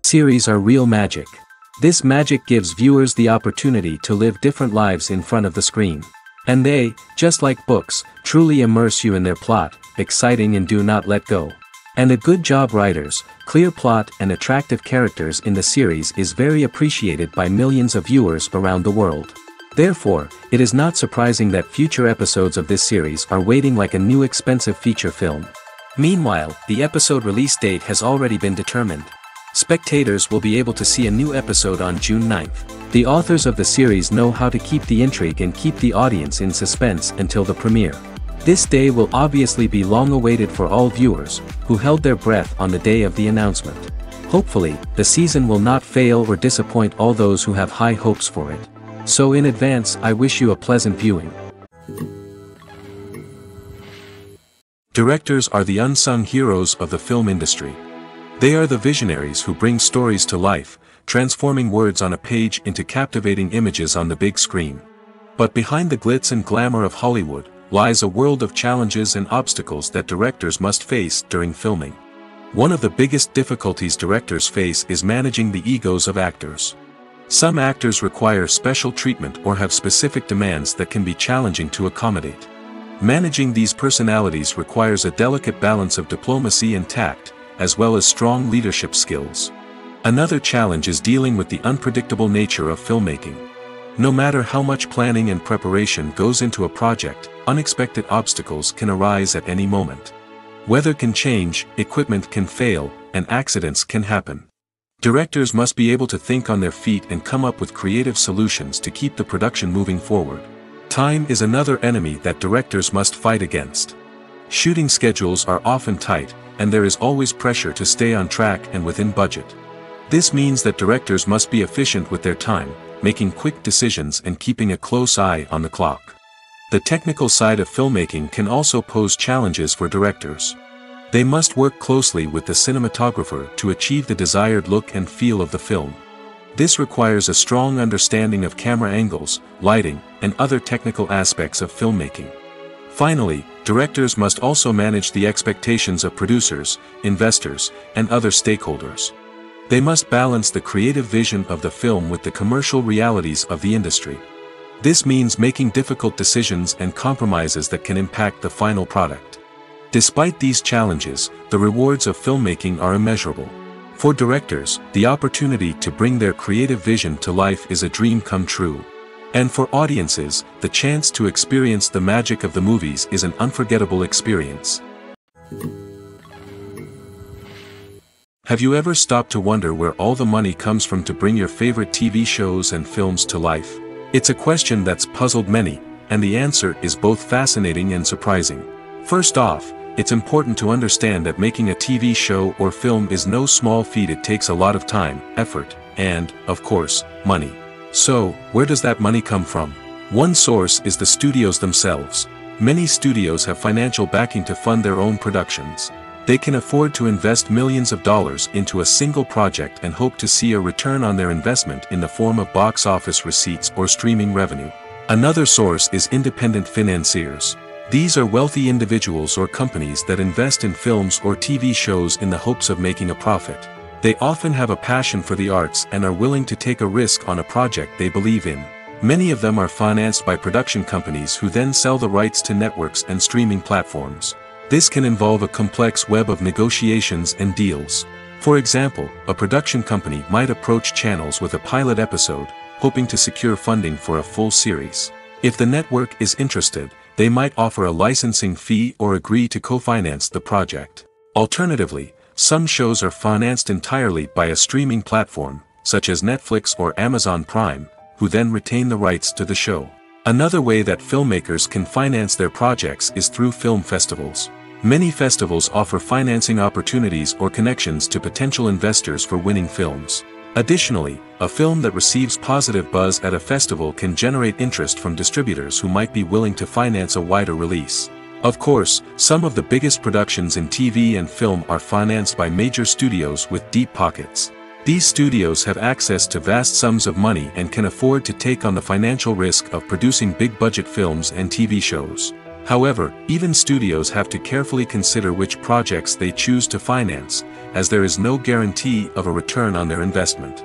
Series are real magic. This magic gives viewers the opportunity to live different lives in front of the screen. And they, just like books, truly immerse you in their plot, exciting and do not let go. And a good job writers, clear plot and attractive characters in the series is very appreciated by millions of viewers around the world. Therefore, it is not surprising that future episodes of this series are waiting like a new expensive feature film. Meanwhile, the episode release date has already been determined. Spectators will be able to see a new episode on June 9th. The authors of the series know how to keep the intrigue and keep the audience in suspense until the premiere. This day will obviously be long awaited for all viewers, who held their breath on the day of the announcement. Hopefully, the season will not fail or disappoint all those who have high hopes for it. So in advance, I wish you a pleasant viewing. Directors are the unsung heroes of the film industry. They are the visionaries who bring stories to life, transforming words on a page into captivating images on the big screen. But behind the glitz and glamour of Hollywood, lies a world of challenges and obstacles that directors must face during filming. One of the biggest difficulties directors face is managing the egos of actors. Some actors require special treatment or have specific demands that can be challenging to accommodate. Managing these personalities requires a delicate balance of diplomacy and tact, as well as strong leadership skills. Another challenge is dealing with the unpredictable nature of filmmaking. No matter how much planning and preparation goes into a project, unexpected obstacles can arise at any moment. Weather can change, equipment can fail, and accidents can happen. Directors must be able to think on their feet and come up with creative solutions to keep the production moving forward. Time is another enemy that directors must fight against. Shooting schedules are often tight, and there is always pressure to stay on track and within budget. This means that directors must be efficient with their time, making quick decisions and keeping a close eye on the clock. The technical side of filmmaking can also pose challenges for directors. They must work closely with the cinematographer to achieve the desired look and feel of the film. This requires a strong understanding of camera angles, lighting, and other technical aspects of filmmaking. Finally, directors must also manage the expectations of producers, investors, and other stakeholders. They must balance the creative vision of the film with the commercial realities of the industry. This means making difficult decisions and compromises that can impact the final product. Despite these challenges, the rewards of filmmaking are immeasurable. For directors, the opportunity to bring their creative vision to life is a dream come true. And for audiences, the chance to experience the magic of the movies is an unforgettable experience. Have you ever stopped to wonder where all the money comes from to bring your favorite TV shows and films to life? It's a question that's puzzled many, and the answer is both fascinating and surprising. First off, it's important to understand that making a TV show or film is no small feat. It takes a lot of time, effort, and, of course, money. So, where does that money come from? One source is the studios themselves. Many studios have financial backing to fund their own productions. They can afford to invest millions of dollars into a single project and hope to see a return on their investment in the form of box office receipts or streaming revenue. Another source is independent financiers. These are wealthy individuals or companies that invest in films or TV shows in the hopes of making a profit. They often have a passion for the arts and are willing to take a risk on a project they believe in. Many of them are financed by production companies who then sell the rights to networks and streaming platforms. This can involve a complex web of negotiations and deals. For example, a production company might approach channels with a pilot episode, hoping to secure funding for a full series. If the network is interested, they might offer a licensing fee or agree to co-finance the project. Alternatively, some shows are financed entirely by a streaming platform, such as Netflix or Amazon Prime, who then retain the rights to the show. Another way that filmmakers can finance their projects is through film festivals. Many festivals offer financing opportunities or connections to potential investors for winning films. Additionally, a film that receives positive buzz at a festival can generate interest from distributors who might be willing to finance a wider release. Of course, some of the biggest productions in TV and film are financed by major studios with deep pockets. These studios have access to vast sums of money and can afford to take on the financial risk of producing big-budget films and TV shows. However, even studios have to carefully consider which projects they choose to finance, as there is no guarantee of a return on their investment.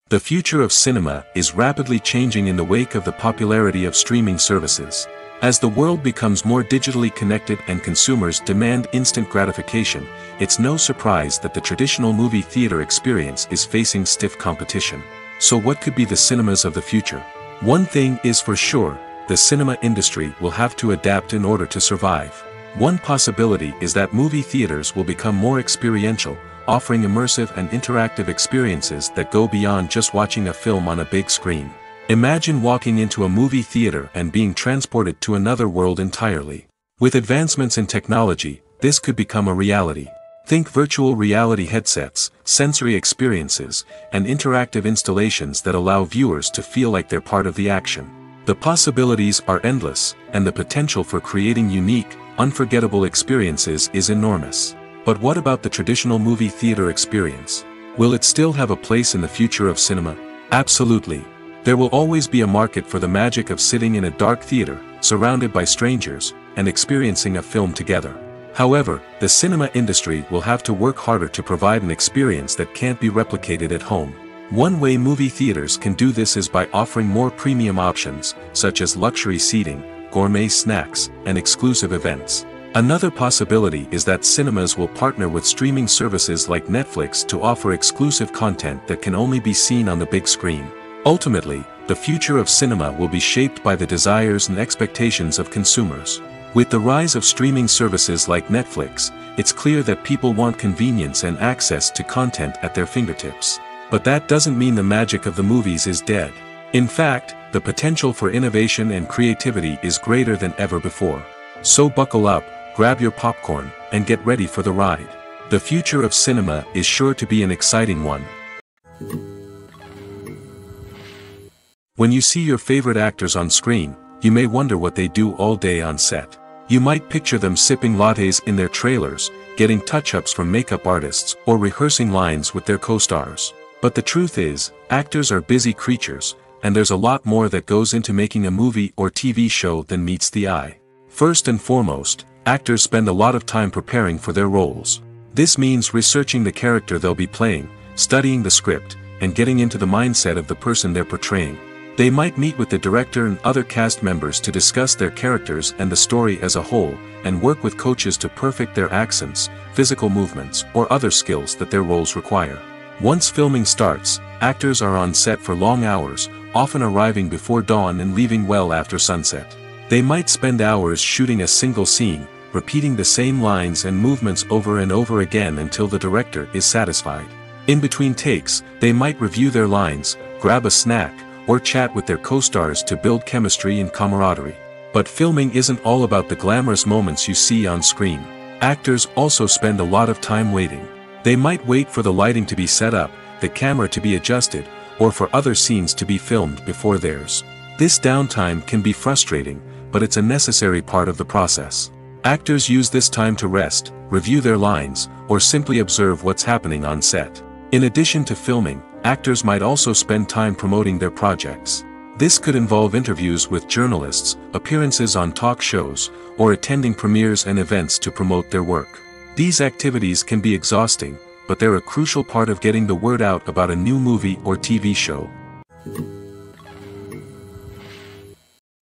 The future of cinema is rapidly changing in the wake of the popularity of streaming services. As the world becomes more digitally connected and consumers demand instant gratification, it's no surprise that the traditional movie theater experience is facing stiff competition. So what could be the cinemas of the future? One thing is for sure, the cinema industry will have to adapt in order to survive. One possibility is that movie theaters will become more experiential, offering immersive and interactive experiences that go beyond just watching a film on a big screen. Imagine walking into a movie theater and being transported to another world entirely. With advancements in technology, this could become a reality. Think virtual reality headsets, sensory experiences, and interactive installations that allow viewers to feel like they're part of the action. The possibilities are endless, and the potential for creating unique, unforgettable experiences is enormous. But what about the traditional movie theater experience? Will it still have a place in the future of cinema? Absolutely. There will always be a market for the magic of sitting in a dark theater, surrounded by strangers, and experiencing a film together. However, the cinema industry will have to work harder to provide an experience that can't be replicated at home. One way movie theaters can do this is by offering more premium options, such as luxury seating, gourmet snacks, and exclusive events. Another possibility is that cinemas will partner with streaming services like Netflix to offer exclusive content that can only be seen on the big screen. Ultimately, the future of cinema will be shaped by the desires and expectations of consumers. With the rise of streaming services like Netflix, it's clear that people want convenience and access to content at their fingertips. But that doesn't mean the magic of the movies is dead. In fact, the potential for innovation and creativity is greater than ever before. So buckle up, grab your popcorn, and get ready for the ride. The future of cinema is sure to be an exciting one. When you see your favorite actors on screen, you may wonder what they do all day on set. You might picture them sipping lattes in their trailers, getting touch-ups from makeup artists, or rehearsing lines with their co-stars. But the truth is, actors are busy creatures, and there's a lot more that goes into making a movie or TV show than meets the eye. First and foremost, actors spend a lot of time preparing for their roles. This means researching the character they'll be playing, studying the script, and getting into the mindset of the person they're portraying. They might meet with the director and other cast members to discuss their characters and the story as a whole, and work with coaches to perfect their accents, physical movements, or other skills that their roles require. Once filming starts, actors are on set for long hours, often arriving before dawn and leaving well after sunset. They might spend hours shooting a single scene, repeating the same lines and movements over and over again until the director is satisfied. In between takes, they might review their lines, grab a snack, or chat with their co-stars to build chemistry and camaraderie. But filming isn't all about the glamorous moments you see on screen. Actors also spend a lot of time waiting. They might wait for the lighting to be set up, the camera to be adjusted, or for other scenes to be filmed before theirs. This downtime can be frustrating, but it's a necessary part of the process. Actors use this time to rest, review their lines, or simply observe what's happening on set. In addition to filming, actors might also spend time promoting their projects. This could involve interviews with journalists, appearances on talk shows, or attending premieres and events to promote their work. These activities can be exhausting, but they're a crucial part of getting the word out about a new movie or TV show.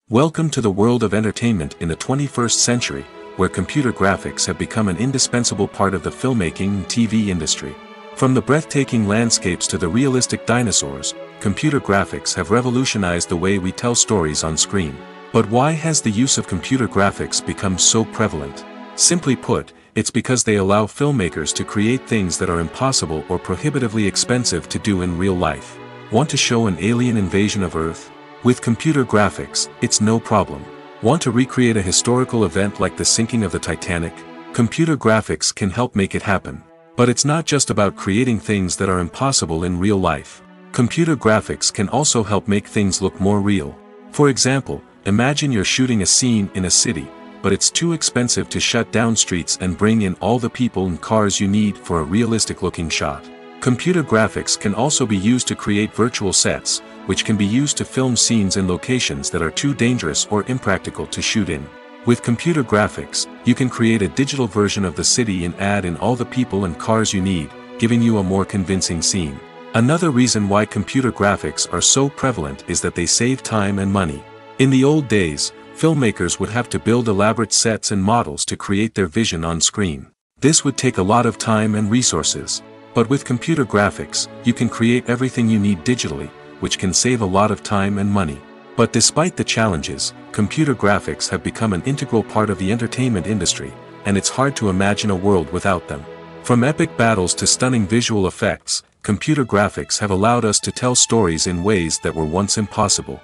Welcome to the world of entertainment in the 21st century, where computer graphics have become an indispensable part of the filmmaking and TV industry. From the breathtaking landscapes to the realistic dinosaurs, computer graphics have revolutionized the way we tell stories on screen. But why has the use of computer graphics become so prevalent? Simply put, it's because they allow filmmakers to create things that are impossible or prohibitively expensive to do in real life. Want to show an alien invasion of Earth? With computer graphics, it's no problem. Want to recreate a historical event like the sinking of the Titanic? Computer graphics can help make it happen. But it's not just about creating things that are impossible in real life. Computer graphics can also help make things look more real. For example, imagine you're shooting a scene in a city, but it's too expensive to shut down streets and bring in all the people and cars you need for a realistic-looking shot. Computer graphics can also be used to create virtual sets, which can be used to film scenes in locations that are too dangerous or impractical to shoot in. With computer graphics, you can create a digital version of the city and add in all the people and cars you need, giving you a more convincing scene. Another reason why computer graphics are so prevalent is that they save time and money. In the old days, filmmakers would have to build elaborate sets and models to create their vision on screen. This would take a lot of time and resources. But with computer graphics, you can create everything you need digitally, which can save a lot of time and money. But despite the challenges, computer graphics have become an integral part of the entertainment industry, and it's hard to imagine a world without them. From epic battles to stunning visual effects, computer graphics have allowed us to tell stories in ways that were once impossible.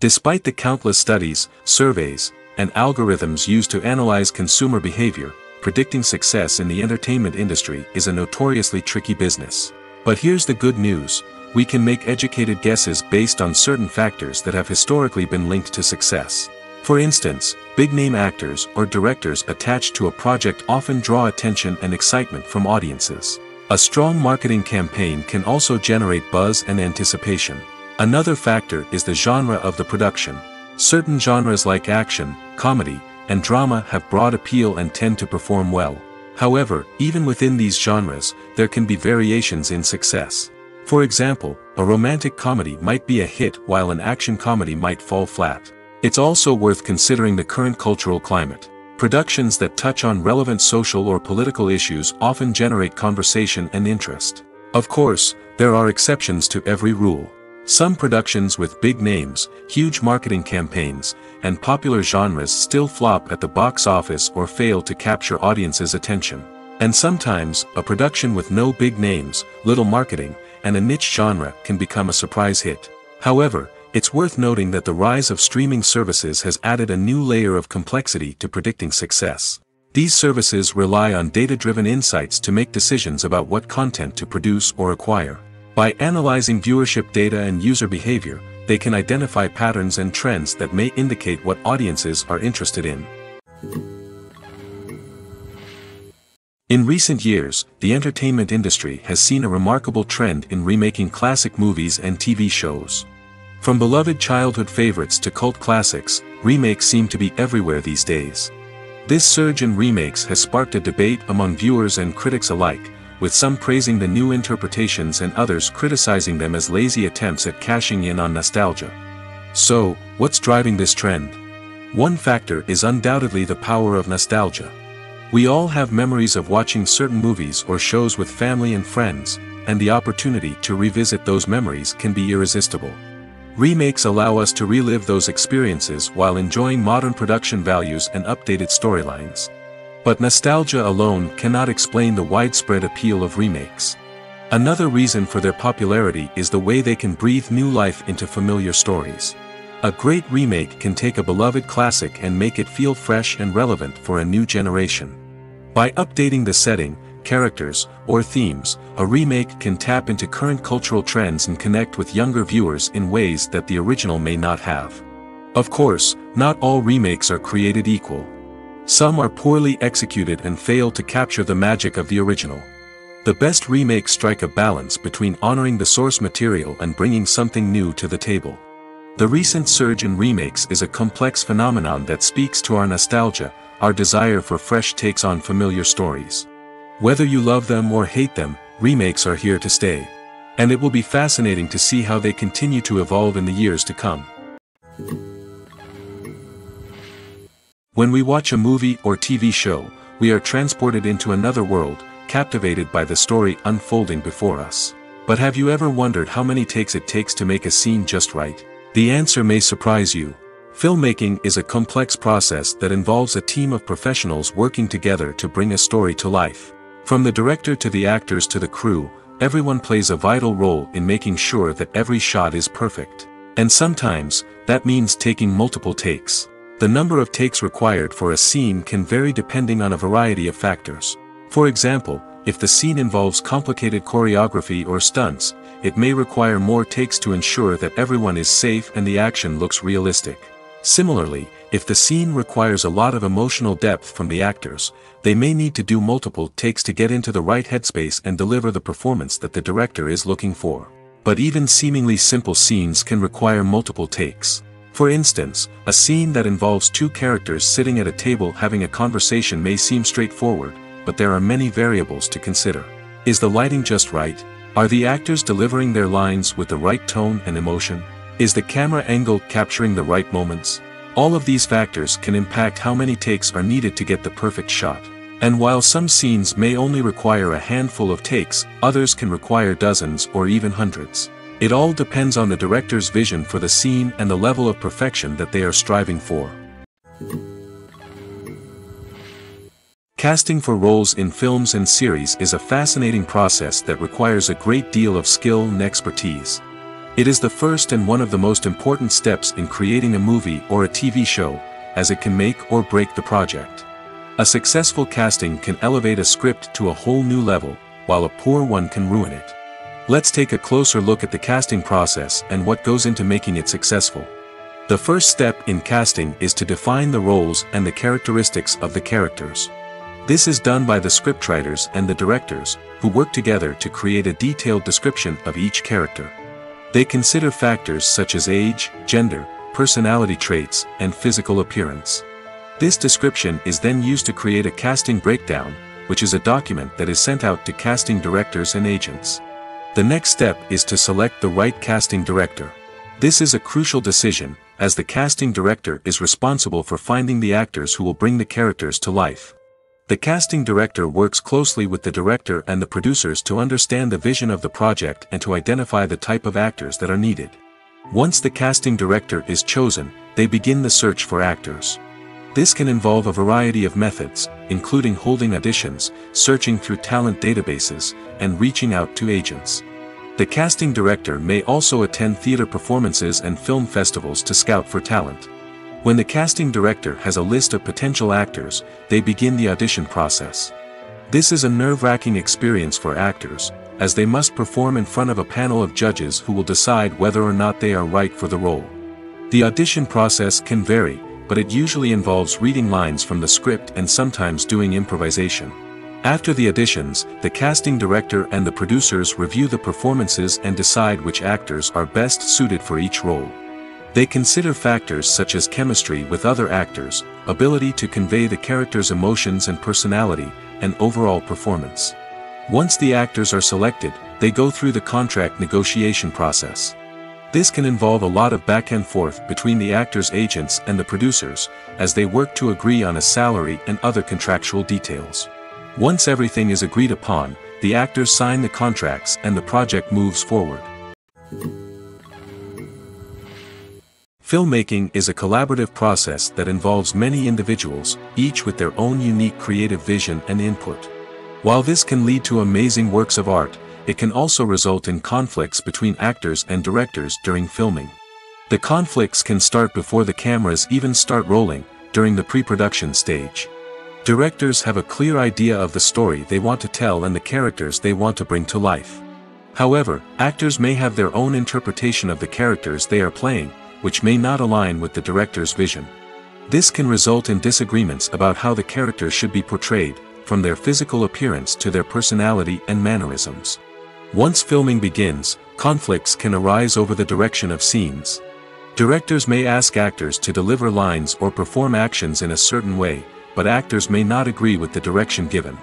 Despite the countless studies, surveys, and algorithms used to analyze consumer behavior, predicting success in the entertainment industry is a notoriously tricky business. But here's the good news: we can make educated guesses based on certain factors that have historically been linked to success. For instance, big-name actors or directors attached to a project often draw attention and excitement from audiences. A strong marketing campaign can also generate buzz and anticipation. Another factor is the genre of the production. Certain genres like action, comedy, and drama have broad appeal and tend to perform well. However, even within these genres, there can be variations in success. For example, a romantic comedy might be a hit while an action comedy might fall flat. It's also worth considering the current cultural climate. Productions that touch on relevant social or political issues often generate conversation and interest. Of course, there are exceptions to every rule. Some productions with big names, huge marketing campaigns, and popular genres still flop at the box office or fail to capture audiences' attention. And sometimes, a production with no big names, little marketing, and a niche genre can become a surprise hit. However, it's worth noting that the rise of streaming services has added a new layer of complexity to predicting success. These services rely on data-driven insights to make decisions about what content to produce or acquire. By analyzing viewership data and user behavior, they can identify patterns and trends that may indicate what audiences are interested in. In recent years, the entertainment industry has seen a remarkable trend in remaking classic movies and TV shows. From beloved childhood favorites to cult classics, remakes seem to be everywhere these days. This surge in remakes has sparked a debate among viewers and critics alike, with some praising the new interpretations and others criticizing them as lazy attempts at cashing in on nostalgia. So, what's driving this trend? One factor is undoubtedly the power of nostalgia. We all have memories of watching certain movies or shows with family and friends, and the opportunity to revisit those memories can be irresistible. Remakes allow us to relive those experiences while enjoying modern production values and updated storylines. But nostalgia alone cannot explain the widespread appeal of remakes. Another reason for their popularity is the way they can breathe new life into familiar stories. A great remake can take a beloved classic and make it feel fresh and relevant for a new generation. By updating the setting, characters, or themes, a remake can tap into current cultural trends and connect with younger viewers in ways that the original may not have. Of course, not all remakes are created equal. Some are poorly executed and fail to capture the magic of the original. The best remakes strike a balance between honoring the source material and bringing something new to the table. The recent surge in remakes is a complex phenomenon that speaks to our nostalgia, our desire for fresh takes on familiar stories. Whether you love them or hate them, remakes are here to stay. And it will be fascinating to see how they continue to evolve in the years to come. When we watch a movie or TV show, we are transported into another world, captivated by the story unfolding before us. But have you ever wondered how many takes it takes to make a scene just right? The answer may surprise you. Filmmaking is a complex process that involves a team of professionals working together to bring a story to life. From the director to the actors to the crew, everyone plays a vital role in making sure that every shot is perfect. And sometimes, that means taking multiple takes. The number of takes required for a scene can vary depending on a variety of factors. For example, if the scene involves complicated choreography or stunts, it may require more takes to ensure that everyone is safe and the action looks realistic. Similarly, if the scene requires a lot of emotional depth from the actors, they may need to do multiple takes to get into the right headspace and deliver the performance that the director is looking for. But even seemingly simple scenes can require multiple takes. For instance, a scene that involves two characters sitting at a table having a conversation may seem straightforward, but there are many variables to consider. Is the lighting just right? Are the actors delivering their lines with the right tone and emotion? Is the camera angle capturing the right moments? All of these factors can impact how many takes are needed to get the perfect shot. And while some scenes may only require a handful of takes, others can require dozens or even hundreds. It all depends on the director's vision for the scene and the level of perfection that they are striving for. Casting for roles in films and series is a fascinating process that requires a great deal of skill and expertise. It is the first and one of the most important steps in creating a movie or a TV show, as it can make or break the project. A successful casting can elevate a script to a whole new level, while a poor one can ruin it. Let's take a closer look at the casting process and what goes into making it successful. The first step in casting is to define the roles and the characteristics of the characters. This is done by the scriptwriters and the directors, who work together to create a detailed description of each character. They consider factors such as age, gender, personality traits, and physical appearance. This description is then used to create a casting breakdown, which is a document that is sent out to casting directors and agents. The next step is to select the right casting director. This is a crucial decision, as the casting director is responsible for finding the actors who will bring the characters to life. The casting director works closely with the director and the producers to understand the vision of the project and to identify the type of actors that are needed. Once the casting director is chosen, they begin the search for actors. This can involve a variety of methods, including holding auditions, searching through talent databases, and reaching out to agents. The casting director may also attend theater performances and film festivals to scout for talent. When the casting director has a list of potential actors, they begin the audition process. This is a nerve-wracking experience for actors, as they must perform in front of a panel of judges who will decide whether or not they are right for the role. The audition process can vary, but it usually involves reading lines from the script and sometimes doing improvisation. After the auditions, the casting director and the producers review the performances and decide which actors are best suited for each role. They consider factors such as chemistry with other actors, ability to convey the character's emotions and personality, and overall performance. Once the actors are selected, they go through the contract negotiation process. This can involve a lot of back and forth between the actors' agents and the producers, as they work to agree on a salary and other contractual details. Once everything is agreed upon, the actors sign the contracts and the project moves forward. Filmmaking is a collaborative process that involves many individuals, each with their own unique creative vision and input. While this can lead to amazing works of art, it can also result in conflicts between actors and directors during filming. The conflicts can start before the cameras even start rolling, during the pre-production stage. Directors have a clear idea of the story they want to tell and the characters they want to bring to life. However, actors may have their own interpretation of the characters they are playing, which may not align with the director's vision. This can result in disagreements about how the characters should be portrayed, from their physical appearance to their personality and mannerisms. Once filming begins, conflicts can arise over the direction of scenes. Directors may ask actors to deliver lines or perform actions in a certain way, but actors may not agree with the direction given.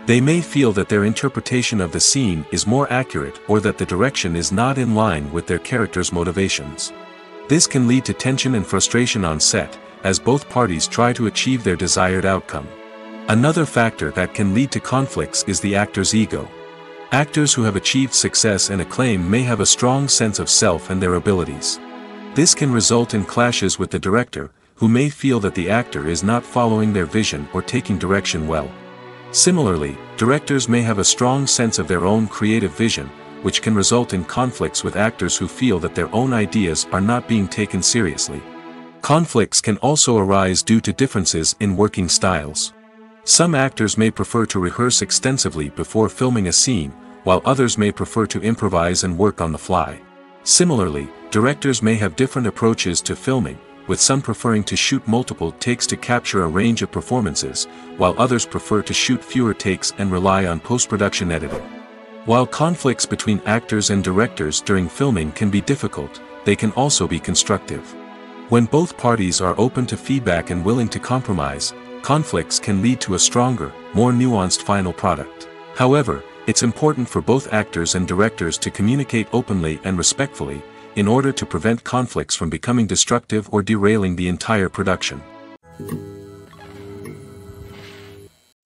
They may feel that their interpretation of the scene is more accurate or that the direction is not in line with their character's motivations. This can lead to tension and frustration on set, as both parties try to achieve their desired outcome. Another factor that can lead to conflicts is the actor's ego. Actors who have achieved success and acclaim may have a strong sense of self and their abilities. This can result in clashes with the director, who may feel that the actor is not following their vision or taking direction well. Similarly, directors may have a strong sense of their own creative vision, which can result in conflicts with actors who feel that their own ideas are not being taken seriously. Conflicts can also arise due to differences in working styles. Some actors may prefer to rehearse extensively before filming a scene, while others may prefer to improvise and work on the fly. Similarly, directors may have different approaches to filming, with some preferring to shoot multiple takes to capture a range of performances, while others prefer to shoot fewer takes and rely on post-production editing. While conflicts between actors and directors during filming can be difficult, they can also be constructive. When both parties are open to feedback and willing to compromise, conflicts can lead to a stronger, more nuanced final product. However, it's important for both actors and directors to communicate openly and respectfully, in order to prevent conflicts from becoming destructive or derailing the entire production.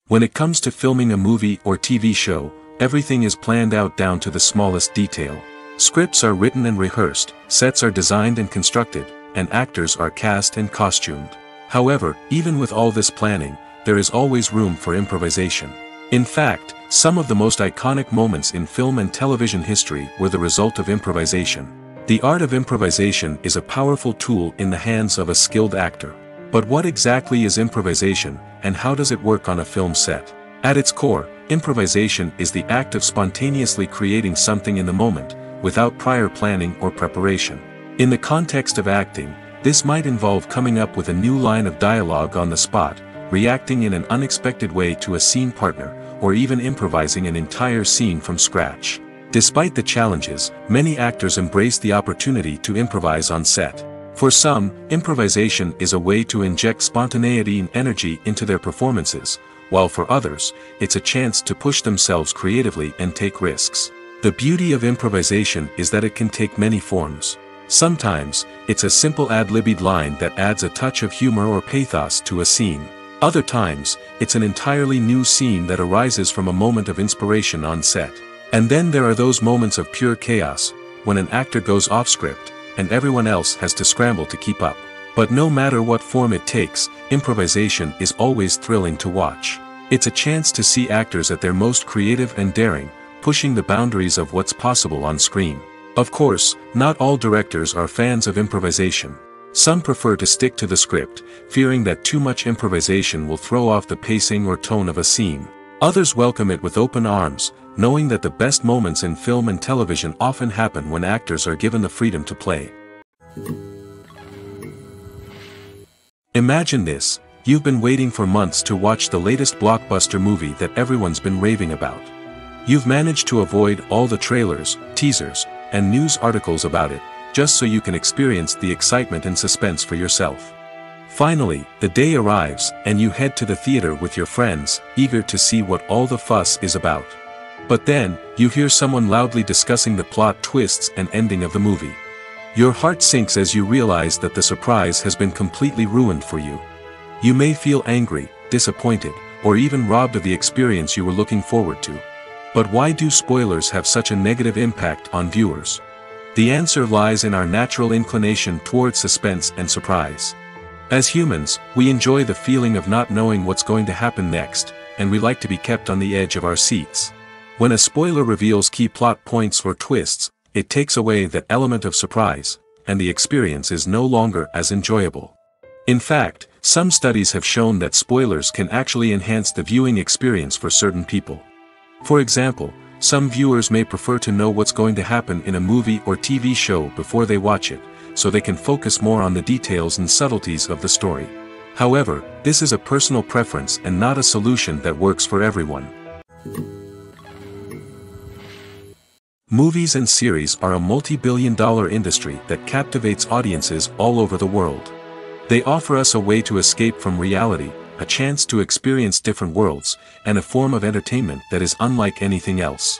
When it comes to filming a movie or TV show, everything is planned out down to the smallest detail. Scripts are written and rehearsed, sets are designed and constructed, and actors are cast and costumed. However, even with all this planning, there is always room for improvisation. In fact, some of the most iconic moments in film and television history were the result of improvisation. The art of improvisation is a powerful tool in the hands of a skilled actor. But what exactly is improvisation, and how does it work on a film set? At its core, improvisation is the act of spontaneously creating something in the moment, without prior planning or preparation. In the context of acting, this might involve coming up with a new line of dialogue on the spot, reacting in an unexpected way to a scene partner, or even improvising an entire scene from scratch. Despite the challenges, many actors embrace the opportunity to improvise on set. For some, improvisation is a way to inject spontaneity and energy into their performances, while for others, it's a chance to push themselves creatively and take risks. The beauty of improvisation is that it can take many forms. Sometimes, it's a simple ad-libbed line that adds a touch of humor or pathos to a scene. Other times, it's an entirely new scene that arises from a moment of inspiration on set. And then there are those moments of pure chaos, when an actor goes off script, and everyone else has to scramble to keep up. But no matter what form it takes, improvisation is always thrilling to watch. It's a chance to see actors at their most creative and daring, pushing the boundaries of what's possible on screen. Of course, not all directors are fans of improvisation. Some prefer to stick to the script, fearing that too much improvisation will throw off the pacing or tone of a scene. Others welcome it with open arms, knowing that the best moments in film and television often happen when actors are given the freedom to play. Imagine this: you've been waiting for months to watch the latest blockbuster movie that everyone's been raving about. You've managed to avoid all the trailers, teasers, and news articles about it, just so you can experience the excitement and suspense for yourself. Finally, the day arrives, and you head to the theater with your friends, eager to see what all the fuss is about. But then, you hear someone loudly discussing the plot twists and ending of the movie. Your heart sinks as you realize that the surprise has been completely ruined for you. You may feel angry, disappointed, or even robbed of the experience you were looking forward to. But why do spoilers have such a negative impact on viewers? The answer lies in our natural inclination towards suspense and surprise. As humans, we enjoy the feeling of not knowing what's going to happen next, and we like to be kept on the edge of our seats. When a spoiler reveals key plot points or twists, it takes away that element of surprise, and the experience is no longer as enjoyable. In fact, some studies have shown that spoilers can actually enhance the viewing experience for certain people. For example, some viewers may prefer to know what's going to happen in a movie or TV show before they watch it, so they can focus more on the details and subtleties of the story. However, this is a personal preference and not a solution that works for everyone. Movies and series are a multi-billion-dollar industry that captivates audiences all over the world. They offer us a way to escape from reality, a chance to experience different worlds, and a form of entertainment that is unlike anything else.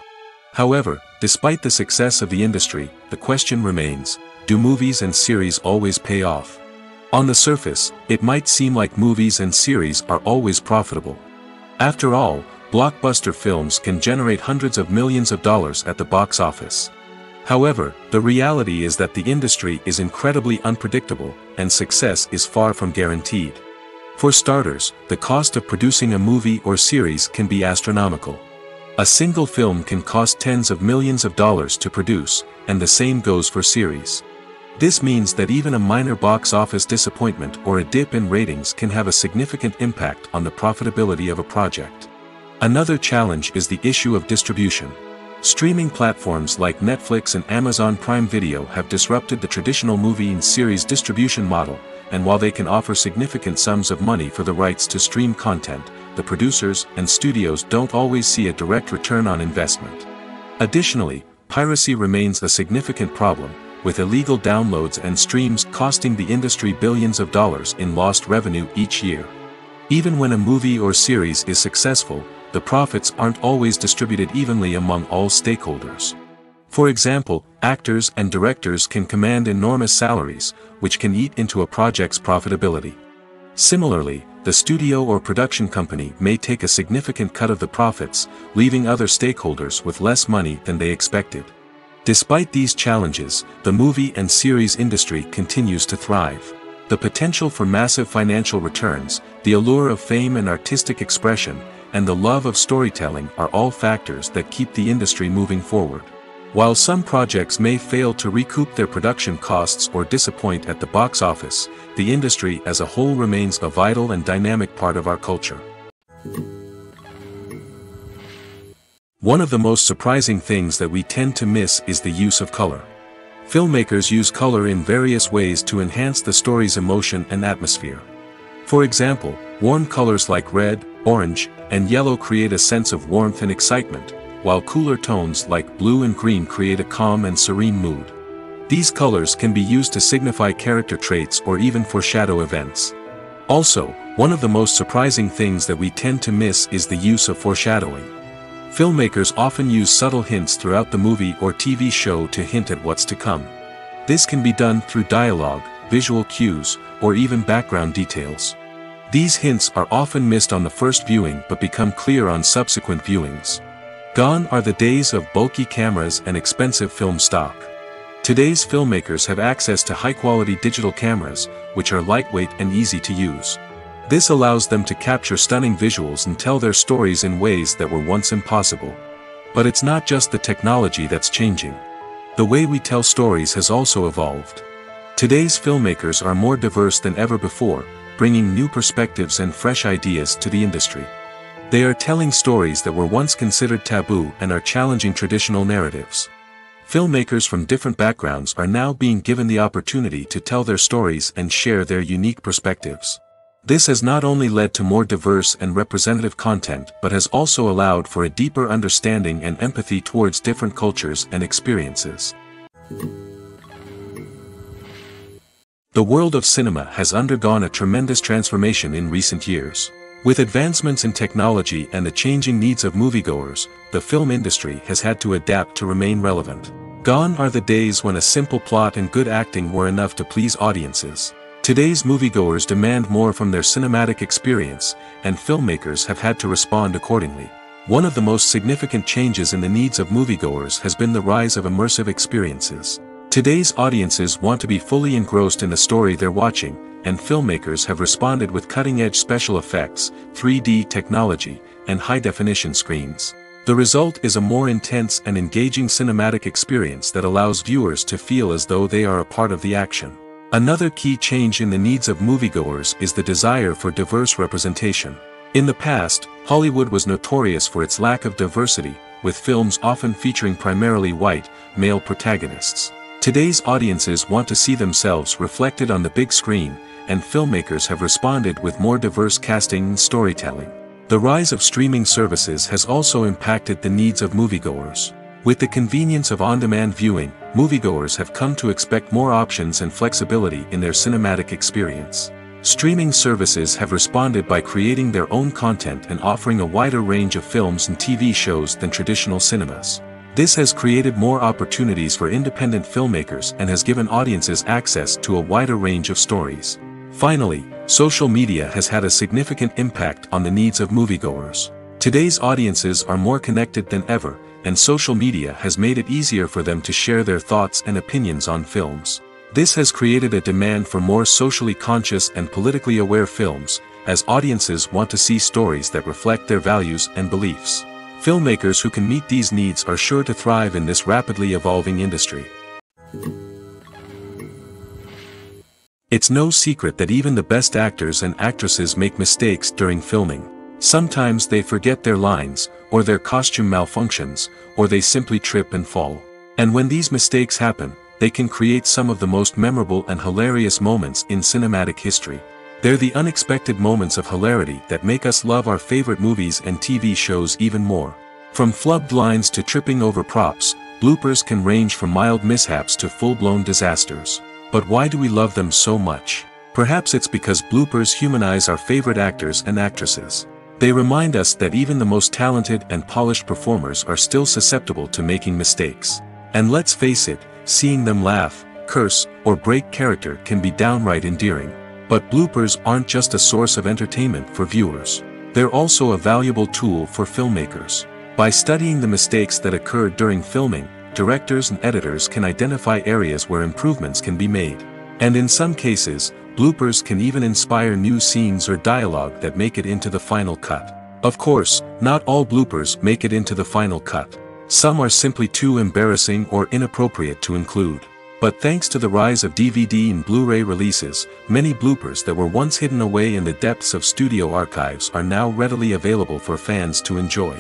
However, despite the success of the industry, the question remains: do movies and series always pay off? On the surface, it might seem like movies and series are always profitable. After all, blockbuster films can generate hundreds of millions of dollars at the box office. However, the reality is that the industry is incredibly unpredictable, and success is far from guaranteed. For starters, the cost of producing a movie or series can be astronomical. A single film can cost tens of millions of dollars to produce, and the same goes for series. This means that even a minor box office disappointment or a dip in ratings can have a significant impact on the profitability of a project. Another challenge is the issue of distribution. Streaming platforms like Netflix and Amazon Prime Video have disrupted the traditional movie and series distribution model, and while they can offer significant sums of money for the rights to stream content, the producers and studios don't always see a direct return on investment. Additionally, piracy remains a significant problem, with illegal downloads and streams costing the industry billions of dollars in lost revenue each year. Even when a movie or series is successful, the profits aren't always distributed evenly among all stakeholders. For example, actors and directors can command enormous salaries, which can eat into a project's profitability. Similarly, the studio or production company may take a significant cut of the profits, leaving other stakeholders with less money than they expected. Despite these challenges, the movie and series industry continues to thrive. The potential for massive financial returns, the allure of fame and artistic expression, and the love of storytelling are all factors that keep the industry moving forward. While some projects may fail to recoup their production costs or disappoint at the box office, the industry as a whole remains a vital and dynamic part of our culture. One of the most surprising things that we tend to miss is the use of color. Filmmakers use color in various ways to enhance the story's emotion and atmosphere. For example, warm colors like red, orange, and yellow create a sense of warmth and excitement, while cooler tones like blue and green create a calm and serene mood. These colors can be used to signify character traits or even foreshadow events. Also, one of the most surprising things that we tend to miss is the use of foreshadowing. Filmmakers often use subtle hints throughout the movie or TV show to hint at what's to come. This can be done through dialogue, visual cues, or even background details. These hints are often missed on the first viewing but become clear on subsequent viewings. Gone are the days of bulky cameras and expensive film stock. Today's filmmakers have access to high-quality digital cameras, which are lightweight and easy to use. This allows them to capture stunning visuals and tell their stories in ways that were once impossible. But it's not just the technology that's changing. The way we tell stories has also evolved. Today's filmmakers are more diverse than ever before, bringing new perspectives and fresh ideas to the industry. They are telling stories that were once considered taboo and are challenging traditional narratives. Filmmakers from different backgrounds are now being given the opportunity to tell their stories and share their unique perspectives. This has not only led to more diverse and representative content but has also allowed for a deeper understanding and empathy towards different cultures and experiences. The world of cinema has undergone a tremendous transformation in recent years. With advancements in technology and the changing needs of moviegoers, the film industry has had to adapt to remain relevant. Gone are the days when a simple plot and good acting were enough to please audiences. Today's moviegoers demand more from their cinematic experience, and filmmakers have had to respond accordingly. One of the most significant changes in the needs of moviegoers has been the rise of immersive experiences. Today's audiences want to be fully engrossed in the story they're watching, and filmmakers have responded with cutting-edge special effects, 3D technology, and high-definition screens. The result is a more intense and engaging cinematic experience that allows viewers to feel as though they are a part of the action. Another key change in the needs of moviegoers is the desire for diverse representation. In the past, Hollywood was notorious for its lack of diversity, with films often featuring primarily white, male protagonists. Today's audiences want to see themselves reflected on the big screen, and filmmakers have responded with more diverse casting and storytelling. The rise of streaming services has also impacted the needs of moviegoers. With the convenience of on-demand viewing, moviegoers have come to expect more options and flexibility in their cinematic experience. Streaming services have responded by creating their own content and offering a wider range of films and TV shows than traditional cinemas. This has created more opportunities for independent filmmakers and has given audiences access to a wider range of stories. Finally, social media has had a significant impact on the needs of moviegoers. Today's audiences are more connected than ever, and social media has made it easier for them to share their thoughts and opinions on films. This has created a demand for more socially conscious and politically aware films, as audiences want to see stories that reflect their values and beliefs. Filmmakers who can meet these needs are sure to thrive in this rapidly evolving industry. It's no secret that even the best actors and actresses make mistakes during filming. Sometimes they forget their lines, or their costume malfunctions, or they simply trip and fall. And when these mistakes happen, they can create some of the most memorable and hilarious moments in cinematic history. They're the unexpected moments of hilarity that make us love our favorite movies and TV shows even more. From flubbed lines to tripping over props, bloopers can range from mild mishaps to full-blown disasters. But why do we love them so much? Perhaps it's because bloopers humanize our favorite actors and actresses. They remind us that even the most talented and polished performers are still susceptible to making mistakes. And let's face it, seeing them laugh, curse, or break character can be downright endearing. But bloopers aren't just a source of entertainment for viewers. They're also a valuable tool for filmmakers. By studying the mistakes that occurred during filming, directors and editors can identify areas where improvements can be made. And in some cases, bloopers can even inspire new scenes or dialogue that make it into the final cut. Of course, not all bloopers make it into the final cut. Some are simply too embarrassing or inappropriate to include. But thanks to the rise of DVD and Blu-ray releases, many bloopers that were once hidden away in the depths of studio archives are now readily available for fans to enjoy.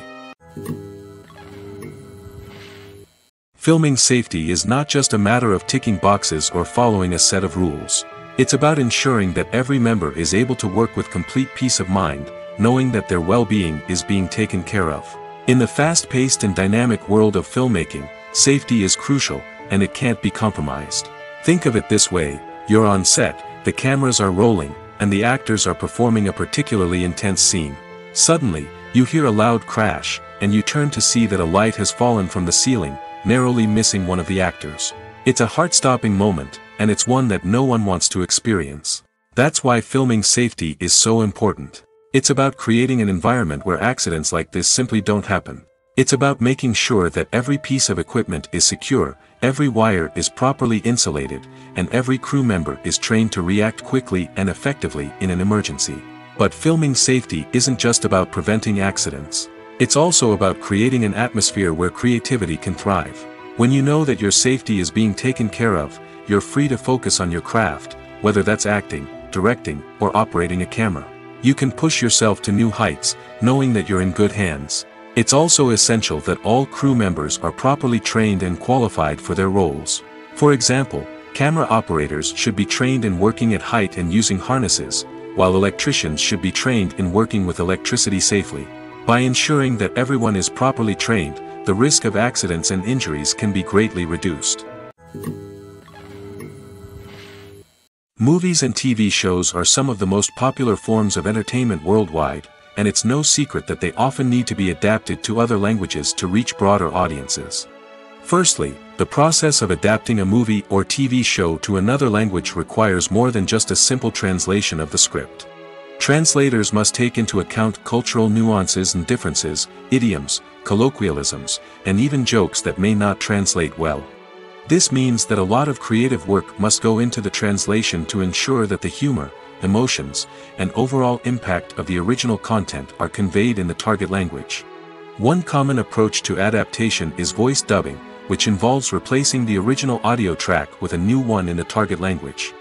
Filming safety is not just a matter of ticking boxes or following a set of rules. It's about ensuring that every member is able to work with complete peace of mind, knowing that their well-being is being taken care of. In the fast-paced and dynamic world of filmmaking, safety is crucial, and it can't be compromised. Think of it this way: you're on set, the cameras are rolling, and the actors are performing a particularly intense scene. Suddenly, you hear a loud crash, and you turn to see that a light has fallen from the ceiling, narrowly missing one of the actors. It's a heart-stopping moment, and it's one that no one wants to experience. That's why filming safety is so important. It's about creating an environment where accidents like this simply don't happen. It's about making sure that every piece of equipment is secure, every wire is properly insulated, and every crew member is trained to react quickly and effectively in an emergency. But filming safety isn't just about preventing accidents. It's also about creating an atmosphere where creativity can thrive. When you know that your safety is being taken care of, you're free to focus on your craft, whether that's acting, directing, or operating a camera. You can push yourself to new heights, knowing that you're in good hands. It's also essential that all crew members are properly trained and qualified for their roles. For example, camera operators should be trained in working at height and using harnesses, while electricians should be trained in working with electricity safely. By ensuring that everyone is properly trained, the risk of accidents and injuries can be greatly reduced. Movies and TV shows are some of the most popular forms of entertainment worldwide, and it's no secret that they often need to be adapted to other languages to reach broader audiences. Firstly, the process of adapting a movie or TV show to another language requires more than just a simple translation of the script. Translators must take into account cultural nuances and differences, idioms, colloquialisms, and even jokes that may not translate well. This means that a lot of creative work must go into the translation to ensure that the humor, emotions, and overall impact of the original content are conveyed in the target language. One common approach to adaptation is voice dubbing, which involves replacing the original audio track with a new one in the target language.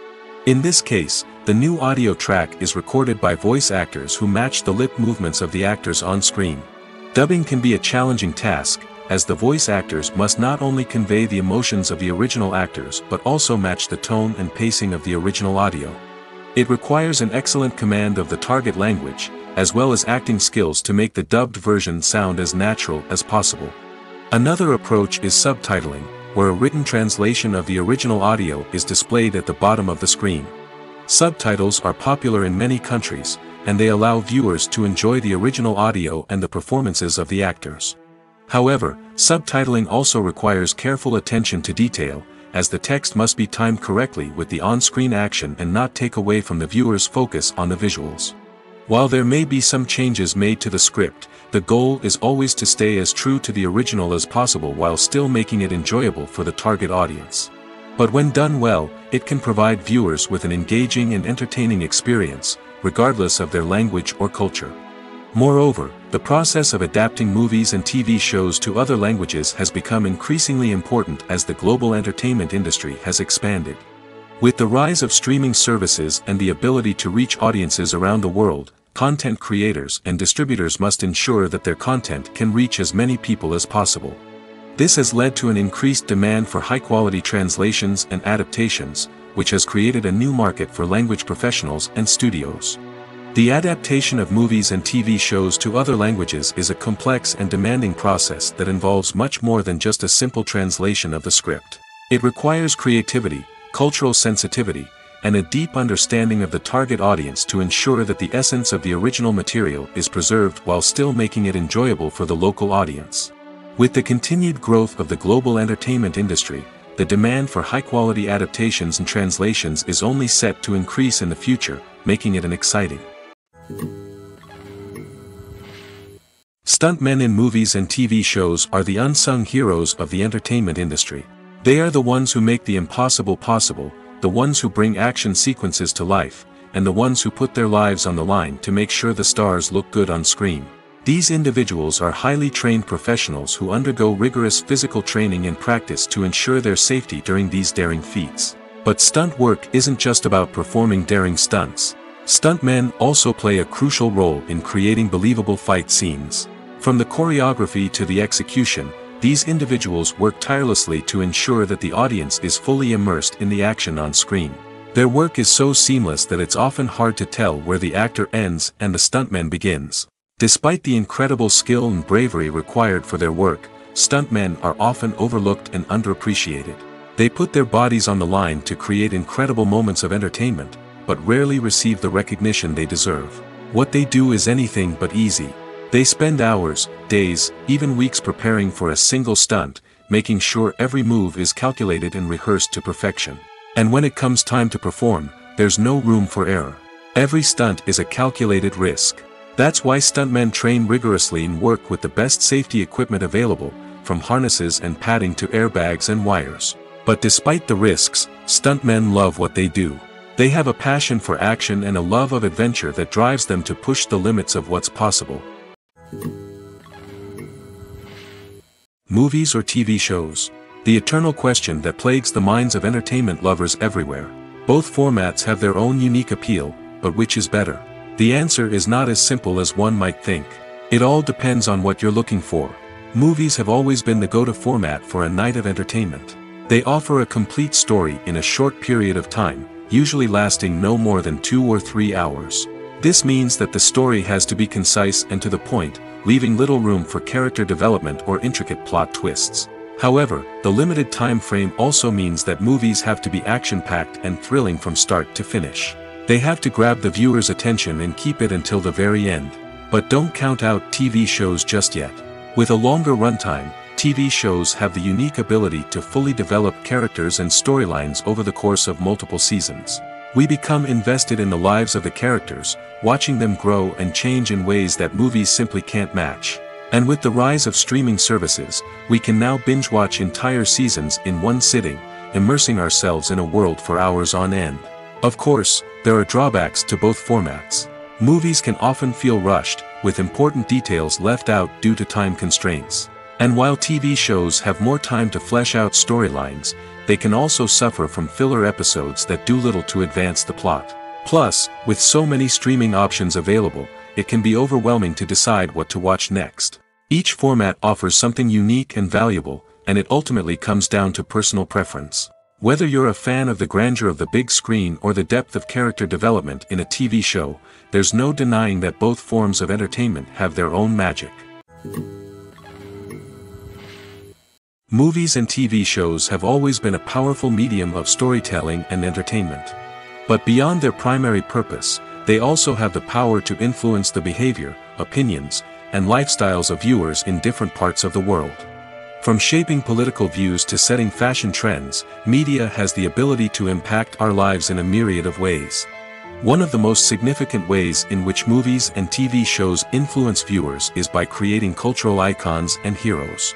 In this case, the new audio track is recorded by voice actors who match the lip movements of the actors on screen. Dubbing can be a challenging task, as the voice actors must not only convey the emotions of the original actors but also match the tone and pacing of the original audio. It requires an excellent command of the target language, as well as acting skills to make the dubbed version sound as natural as possible. Another approach is subtitling, where a written translation of the original audio is displayed at the bottom of the screen. Subtitles are popular in many countries, and they allow viewers to enjoy the original audio and the performances of the actors. However, subtitling also requires careful attention to detail, as the text must be timed correctly with the on-screen action and not take away from the viewer's focus on the visuals. While there may be some changes made to the script, the goal is always to stay as true to the original as possible while still making it enjoyable for the target audience. But when done well, it can provide viewers with an engaging and entertaining experience, regardless of their language or culture. Moreover, the process of adapting movies and TV shows to other languages has become increasingly important as the global entertainment industry has expanded. With the rise of streaming services and the ability to reach audiences around the world, content creators and distributors must ensure that their content can reach as many people as possible. This has led to an increased demand for high-quality translations and adaptations, which has created a new market for language professionals and studios. The adaptation of movies and TV shows to other languages is a complex and demanding process that involves much more than just a simple translation of the script. It requires creativity, cultural sensitivity, and a deep understanding of the target audience to ensure that the essence of the original material is preserved while still making it enjoyable for the local audience. With the continued growth of the global entertainment industry, the demand for high-quality adaptations and translations is only set to increase in the future, making it an exciting. Stuntmen in movies and TV shows are the unsung heroes of the entertainment industry. They are the ones who make the impossible possible, the ones who bring action sequences to life, and the ones who put their lives on the line to make sure the stars look good on screen. These individuals are highly trained professionals who undergo rigorous physical training and practice to ensure their safety during these daring feats. But stunt work isn't just about performing daring stunts. Stuntmen also play a crucial role in creating believable fight scenes. From the choreography to the execution, these individuals work tirelessly to ensure that the audience is fully immersed in the action on screen. Their work is so seamless that it's often hard to tell where the actor ends and the stuntman begins. Despite the incredible skill and bravery required for their work, stuntmen are often overlooked and underappreciated. They put their bodies on the line to create incredible moments of entertainment, but rarely receive the recognition they deserve. What they do is anything but easy. They spend hours, days, even weeks preparing for a single stunt, making sure every move is calculated and rehearsed to perfection. And when it comes time to perform, there's no room for error. Every stunt is a calculated risk. That's why stuntmen train rigorously and work with the best safety equipment available, from harnesses and padding to airbags and wires. But despite the risks, stuntmen love what they do. They have a passion for action and a love of adventure that drives them to push the limits of what's possible. Movies or TV shows? The eternal question that plagues the minds of entertainment lovers everywhere. Both formats have their own unique appeal, but which is better? The answer is not as simple as one might think. It all depends on what you're looking for. Movies have always been the go-to format for a night of entertainment. They offer a complete story in a short period of time, usually lasting no more than 2 or 3 hours. This means that the story has to be concise and to the point, leaving little room for character development or intricate plot twists. However, the limited time frame also means that movies have to be action-packed and thrilling from start to finish. They have to grab the viewer's attention and keep it until the very end. But don't count out TV shows just yet. With a longer runtime, TV shows have the unique ability to fully develop characters and storylines over the course of multiple seasons. We become invested in the lives of the characters, watching them grow and change in ways that movies simply can't match. And with the rise of streaming services, we can now binge-watch entire seasons in one sitting, immersing ourselves in a world for hours on end. Of course, there are drawbacks to both formats. Movies can often feel rushed, with important details left out due to time constraints. And while TV shows have more time to flesh out storylines, they can also suffer from filler episodes that do little to advance the plot. Plus, with so many streaming options available, it can be overwhelming to decide what to watch next. Each format offers something unique and valuable, and it ultimately comes down to personal preference. Whether you're a fan of the grandeur of the big screen or the depth of character development in a TV show, there's no denying that both forms of entertainment have their own magic. Movies and TV shows have always been a powerful medium of storytelling and entertainment. But beyond their primary purpose, they also have the power to influence the behavior, opinions, and lifestyles of viewers in different parts of the world. From shaping political views to setting fashion trends, media has the ability to impact our lives in a myriad of ways. One of the most significant ways in which movies and TV shows influence viewers is by creating cultural icons and heroes.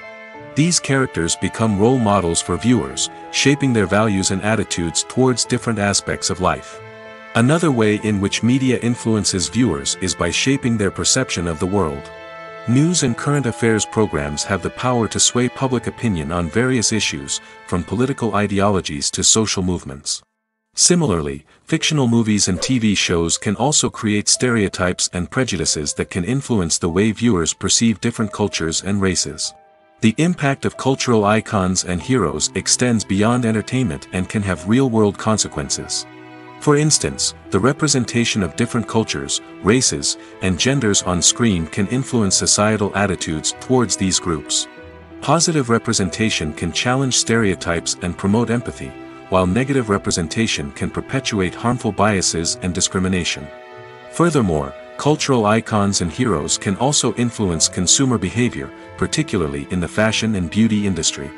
These characters become role models for viewers, shaping their values and attitudes towards different aspects of life. Another way in which media influences viewers is by shaping their perception of the world. News and current affairs programs have the power to sway public opinion on various issues, from political ideologies to social movements. Similarly, fictional movies and TV shows can also create stereotypes and prejudices that can influence the way viewers perceive different cultures and races. The impact of cultural icons and heroes extends beyond entertainment and can have real-world consequences. For instance, the representation of different cultures, races, and genders on screen can influence societal attitudes towards these groups. Positive representation can challenge stereotypes and promote empathy, while negative representation can perpetuate harmful biases and discrimination. Furthermore, cultural icons and heroes can also influence consumer behavior, particularly in the fashion and beauty industry.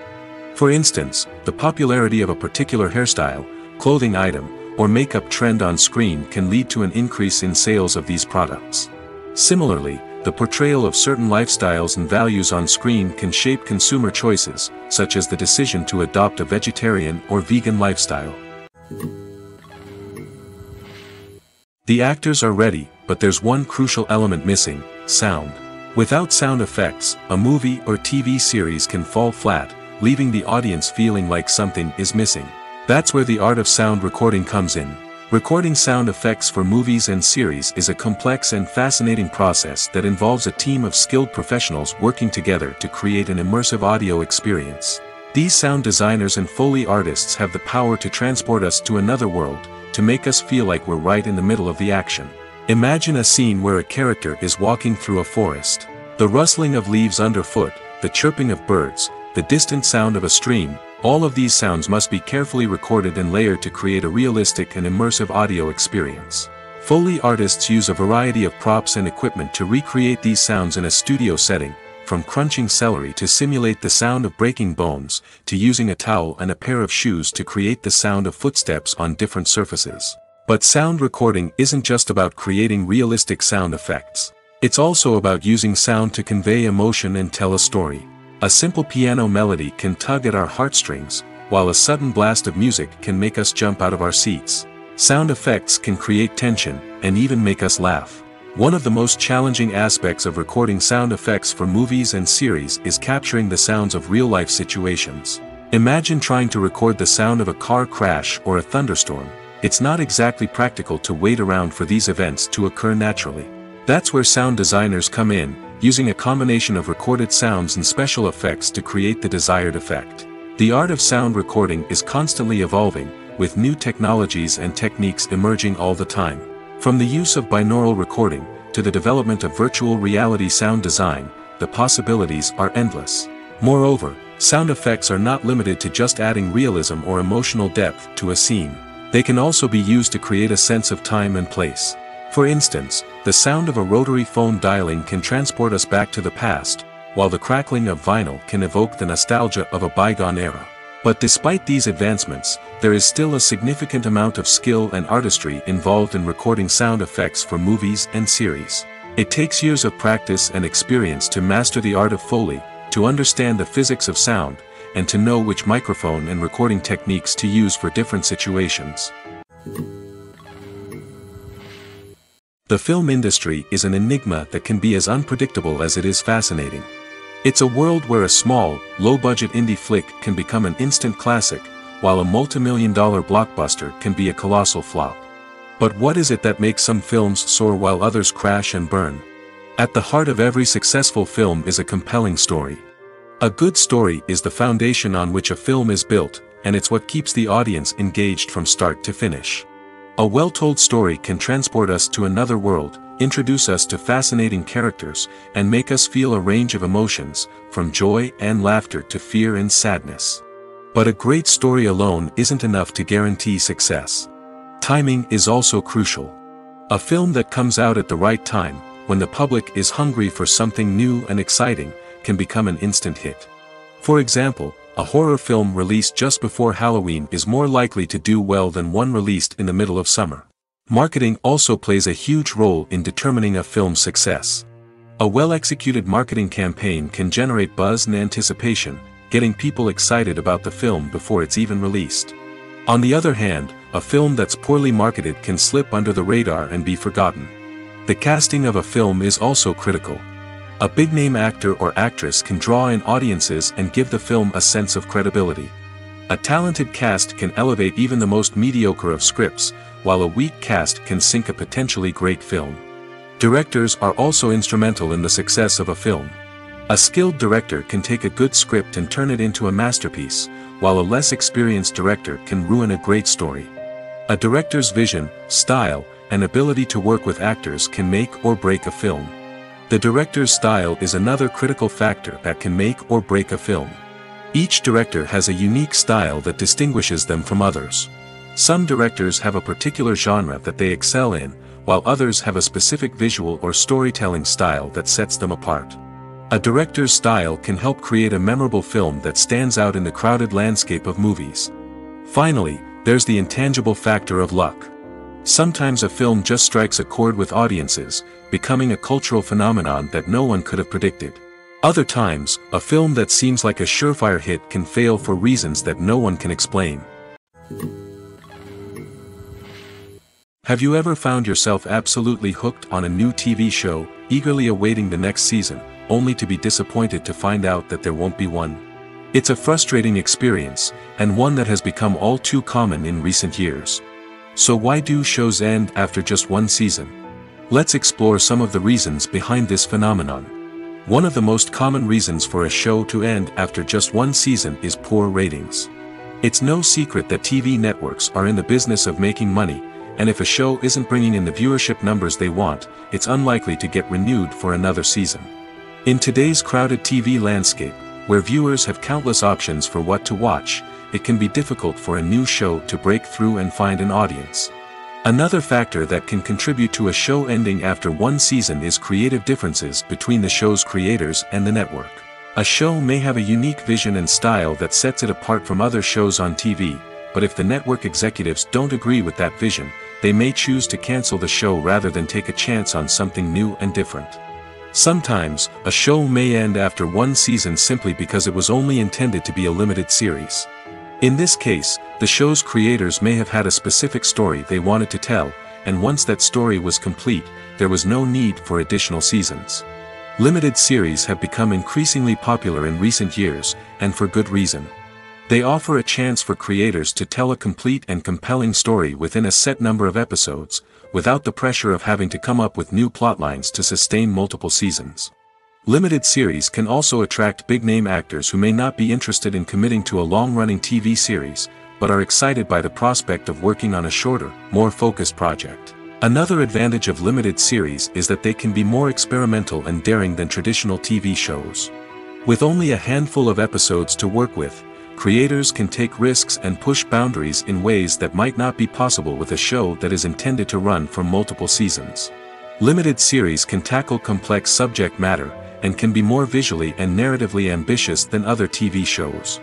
For instance, the popularity of a particular hairstyle, clothing item, or makeup trend on screen can lead to an increase in sales of these products. Similarly, the portrayal of certain lifestyles and values on screen can shape consumer choices, such as the decision to adopt a vegetarian or vegan lifestyle. The actors are ready, but there's one crucial element missing: sound. Without sound effects, a movie or TV series can fall flat, leaving the audience feeling like something is missing. That's where the art of sound recording comes in. Recording sound effects for movies and series is a complex and fascinating process that involves a team of skilled professionals working together to create an immersive audio experience. These sound designers and Foley artists have the power to transport us to another world, to make us feel like we're right in the middle of the action. Imagine a scene where a character is walking through a forest. The rustling of leaves underfoot, the chirping of birds, the distant sound of a stream, all of these sounds must be carefully recorded and layered to create a realistic and immersive audio experience. Foley artists use a variety of props and equipment to recreate these sounds in a studio setting, from crunching celery to simulate the sound of breaking bones, to using a towel and a pair of shoes to create the sound of footsteps on different surfaces. But sound recording isn't just about creating realistic sound effects. It's also about using sound to convey emotion and tell a story. A simple piano melody can tug at our heartstrings, while a sudden blast of music can make us jump out of our seats. Sound effects can create tension, and even make us laugh. One of the most challenging aspects of recording sound effects for movies and series is capturing the sounds of real-life situations. Imagine trying to record the sound of a car crash or a thunderstorm. It's not exactly practical to wait around for these events to occur naturally. That's where sound designers come in, using a combination of recorded sounds and special effects to create the desired effect. The art of sound recording is constantly evolving, with new technologies and techniques emerging all the time. From the use of binaural recording, to the development of virtual reality sound design, the possibilities are endless. Moreover, sound effects are not limited to just adding realism or emotional depth to a scene. They can also be used to create a sense of time and place. For instance, the sound of a rotary phone dialing can transport us back to the past, while the crackling of vinyl can evoke the nostalgia of a bygone era. But despite these advancements, there is still a significant amount of skill and artistry involved in recording sound effects for movies and series. It takes years of practice and experience to master the art of Foley, to understand the physics of sound, and to know which microphone and recording techniques to use for different situations. The film industry is an enigma that can be as unpredictable as it is fascinating. It's a world where a small, low-budget indie flick can become an instant classic, while a multi-million-dollar blockbuster can be a colossal flop. But what is it that makes some films soar while others crash and burn? At the heart of every successful film is a compelling story. A good story is the foundation on which a film is built, and it's what keeps the audience engaged from start to finish. A well-told story can transport us to another world, introduce us to fascinating characters, and make us feel a range of emotions, from joy and laughter to fear and sadness. But a great story alone isn't enough to guarantee success. Timing is also crucial. A film that comes out at the right time, when the public is hungry for something new and exciting, can become an instant hit. For example, a horror film released just before Halloween is more likely to do well than one released in the middle of summer. Marketing also plays a huge role in determining a film's success. A well-executed marketing campaign can generate buzz and anticipation, getting people excited about the film before it's even released. On the other hand, a film that's poorly marketed can slip under the radar and be forgotten. The casting of a film is also critical. A big-name actor or actress can draw in audiences and give the film a sense of credibility. A talented cast can elevate even the most mediocre of scripts, while a weak cast can sink a potentially great film. Directors are also instrumental in the success of a film. A skilled director can take a good script and turn it into a masterpiece, while a less experienced director can ruin a great story. A director's vision, style, and ability to work with actors can make or break a film. The director's style is another critical factor that can make or break a film. Each director has a unique style that distinguishes them from others. Some directors have a particular genre that they excel in, while others have a specific visual or storytelling style that sets them apart. A director's style can help create a memorable film that stands out in the crowded landscape of movies. Finally, there's the intangible factor of luck. Sometimes a film just strikes a chord with audiences, becoming a cultural phenomenon that no one could have predicted. Other times, a film that seems like a surefire hit can fail for reasons that no one can explain. Have you ever found yourself absolutely hooked on a new TV show, eagerly awaiting the next season, only to be disappointed to find out that there won't be one? It's a frustrating experience, and one that has become all too common in recent years. So why do shows end after just one season? Let's explore some of the reasons behind this phenomenon. One of the most common reasons for a show to end after just one season is poor ratings. It's no secret that TV networks are in the business of making money, and if a show isn't bringing in the viewership numbers they want, it's unlikely to get renewed for another season. In today's crowded TV landscape, where viewers have countless options for what to watch, it can be difficult for a new show to break through and find an audience. Another factor that can contribute to a show ending after one season is creative differences between the show's creators and the network. A show may have a unique vision and style that sets it apart from other shows on TV, but if the network executives don't agree with that vision, they may choose to cancel the show rather than take a chance on something new and different. Sometimes, a show may end after one season simply because it was only intended to be a limited series. In this case, the show's creators may have had a specific story they wanted to tell, and once that story was complete, there was no need for additional seasons. Limited series have become increasingly popular in recent years, and for good reason. They offer a chance for creators to tell a complete and compelling story within a set number of episodes, without the pressure of having to come up with new plotlines to sustain multiple seasons. Limited series can also attract big-name actors who may not be interested in committing to a long-running TV series, but are excited by the prospect of working on a shorter, more focused project. Another advantage of limited series is that they can be more experimental and daring than traditional TV shows. With only a handful of episodes to work with, creators can take risks and push boundaries in ways that might not be possible with a show that is intended to run for multiple seasons. Limited series can tackle complex subject matter, and can be more visually and narratively ambitious than other TV shows.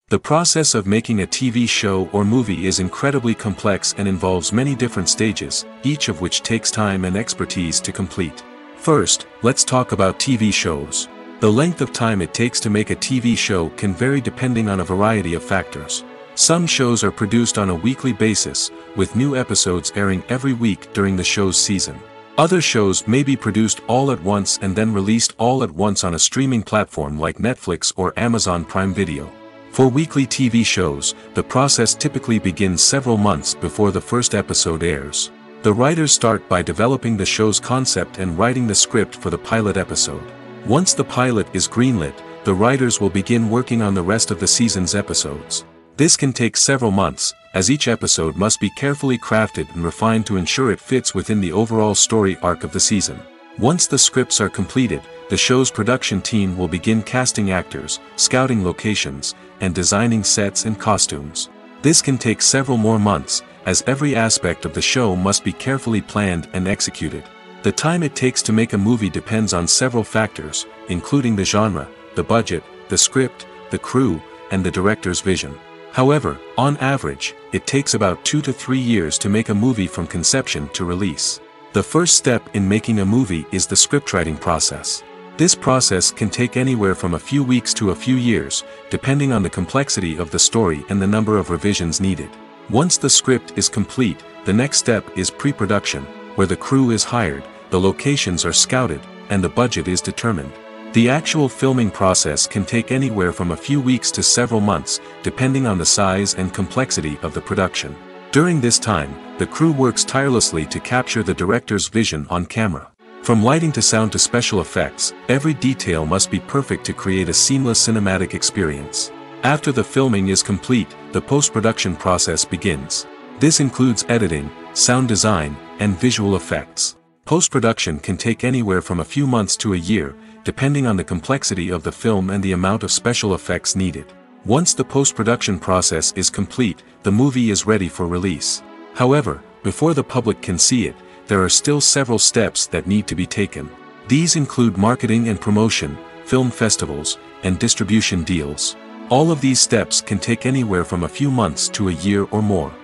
The process of making a TV show or movie is incredibly complex and involves many different stages, each of which takes time and expertise to complete. First, let's talk about TV shows. The length of time it takes to make a TV show can vary depending on a variety of factors. Some shows are produced on a weekly basis, with new episodes airing every week during the show's season. Other shows may be produced all at once and then released all at once on a streaming platform like Netflix or Amazon Prime Video. For weekly TV shows, the process typically begins several months before the first episode airs. The writers start by developing the show's concept and writing the script for the pilot episode. Once the pilot is greenlit, the writers will begin working on the rest of the season's episodes. This can take several months, as each episode must be carefully crafted and refined to ensure it fits within the overall story arc of the season. Once the scripts are completed, the show's production team will begin casting actors, scouting locations, and designing sets and costumes. This can take several more months, as every aspect of the show must be carefully planned and executed. The time it takes to make a movie depends on several factors, including the genre, the budget, the script, the crew, and the director's vision. However, on average, it takes about 2 to 3 years to make a movie from conception to release. The first step in making a movie is the scriptwriting process. This process can take anywhere from a few weeks to a few years, depending on the complexity of the story and the number of revisions needed. Once the script is complete, the next step is pre-production, where the crew is hired, the locations are scouted, and the budget is determined. The actual filming process can take anywhere from a few weeks to several months, depending on the size and complexity of the production. During this time, the crew works tirelessly to capture the director's vision on camera. From lighting to sound to special effects, every detail must be perfect to create a seamless cinematic experience. After the filming is complete, the post-production process begins. This includes editing, sound design, and visual effects. Post-production can take anywhere from a few months to a year, depending on the complexity of the film and the amount of special effects needed. Once the post-production process is complete, the movie is ready for release. However, before the public can see it, there are still several steps that need to be taken. These include marketing and promotion, film festivals, and distribution deals. All of these steps can take anywhere from a few months to a year or more.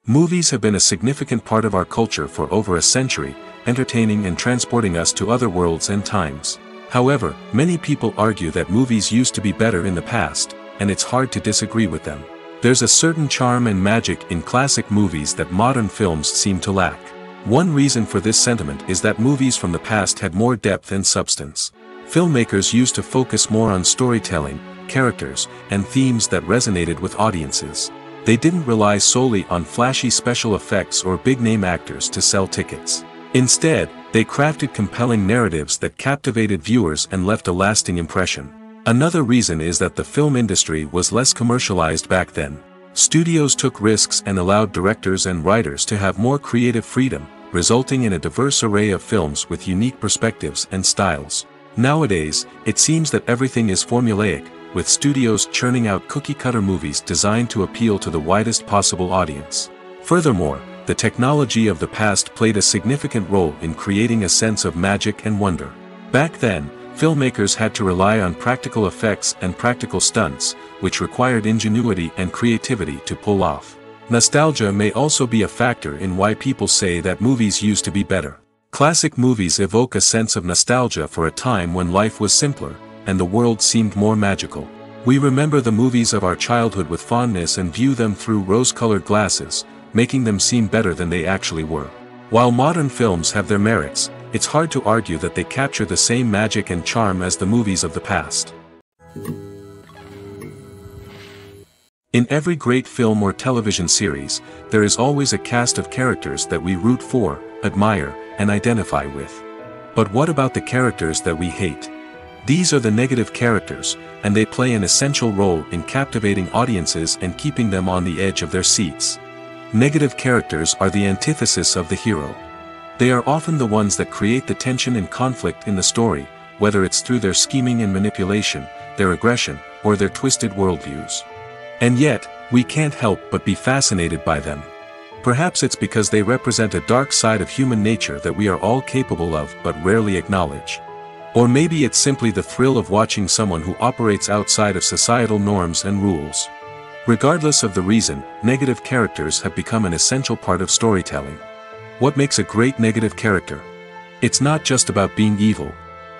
Movies have been a significant part of our culture for over a century, entertaining and transporting us to other worlds and times. However, many people argue that movies used to be better in the past, and it's hard to disagree with them. There's a certain charm and magic in classic movies that modern films seem to lack. One reason for this sentiment is that movies from the past had more depth and substance. Filmmakers used to focus more on storytelling, characters, and themes that resonated with audiences. They didn't rely solely on flashy special effects or big-name actors to sell tickets. Instead, they crafted compelling narratives that captivated viewers and left a lasting impression. Another reason is that the film industry was less commercialized back then. Studios took risks and allowed directors and writers to have more creative freedom, resulting in a diverse array of films with unique perspectives and styles. Nowadays, it seems that everything is formulaic, with studios churning out cookie-cutter movies designed to appeal to the widest possible audience. Furthermore, the technology of the past played a significant role in creating a sense of magic and wonder. Back then, filmmakers had to rely on practical effects and practical stunts, which required ingenuity and creativity to pull off. Nostalgia may also be a factor in why people say that movies used to be better. Classic movies evoke a sense of nostalgia for a time when life was simpler, and the world seemed more magical. We remember the movies of our childhood with fondness and view them through rose-colored glasses, making them seem better than they actually were. While modern films have their merits, it's hard to argue that they capture the same magic and charm as the movies of the past. In every great film or television series, there is always a cast of characters that we root for, admire, and identify with. But what about the characters that we hate? These are the negative characters, and they play an essential role in captivating audiences and keeping them on the edge of their seats. Negative characters are the antithesis of the hero. They are often the ones that create the tension and conflict in the story, whether it's through their scheming and manipulation, their aggression, or their twisted worldviews. And yet, we can't help but be fascinated by them. Perhaps it's because they represent a dark side of human nature that we are all capable of but rarely acknowledge. Or maybe it's simply the thrill of watching someone who operates outside of societal norms and rules. Regardless of the reason, negative characters have become an essential part of storytelling. What makes a great negative character? It's not just about being evil.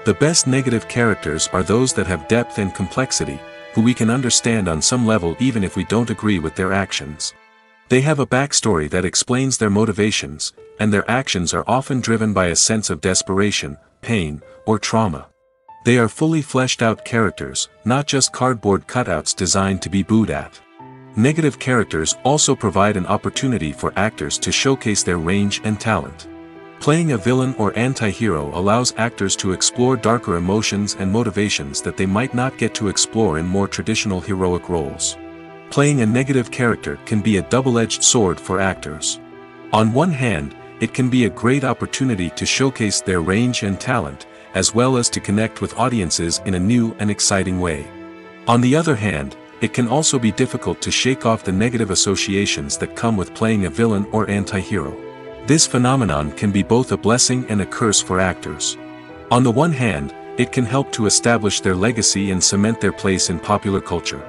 The best negative characters are those that have depth and complexity, who we can understand on some level even if we don't agree with their actions. They have a backstory that explains their motivations, and their actions are often driven by a sense of desperation, pain, or trauma. They are fully fleshed out characters, not just cardboard cutouts designed to be booed at. Negative characters also provide an opportunity for actors to showcase their range and talent. Playing a villain or anti-hero allows actors to explore darker emotions and motivations that they might not get to explore in more traditional heroic roles. Playing a negative character can be a double-edged sword for actors. On one hand, it can be a great opportunity to showcase their range and talent, as well as to connect with audiences in a new and exciting way. On the other hand, it can also be difficult to shake off the negative associations that come with playing a villain or anti-hero. This phenomenon can be both a blessing and a curse for actors. On the one hand, it can help to establish their legacy and cement their place in popular culture.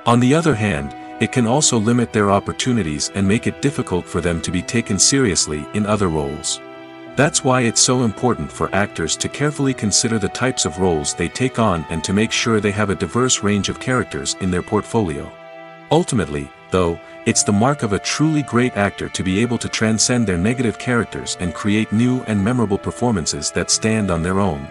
On the other hand, it can also limit their opportunities and make it difficult for them to be taken seriously in other roles. That's why it's so important for actors to carefully consider the types of roles they take on and to make sure they have a diverse range of characters in their portfolio. Ultimately, though, it's the mark of a truly great actor to be able to transcend their negative characters and create new and memorable performances that stand on their own.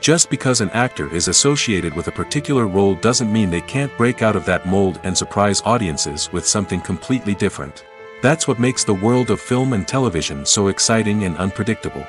Just because an actor is associated with a particular role doesn't mean they can't break out of that mold and surprise audiences with something completely different. That's what makes the world of film and television so exciting and unpredictable.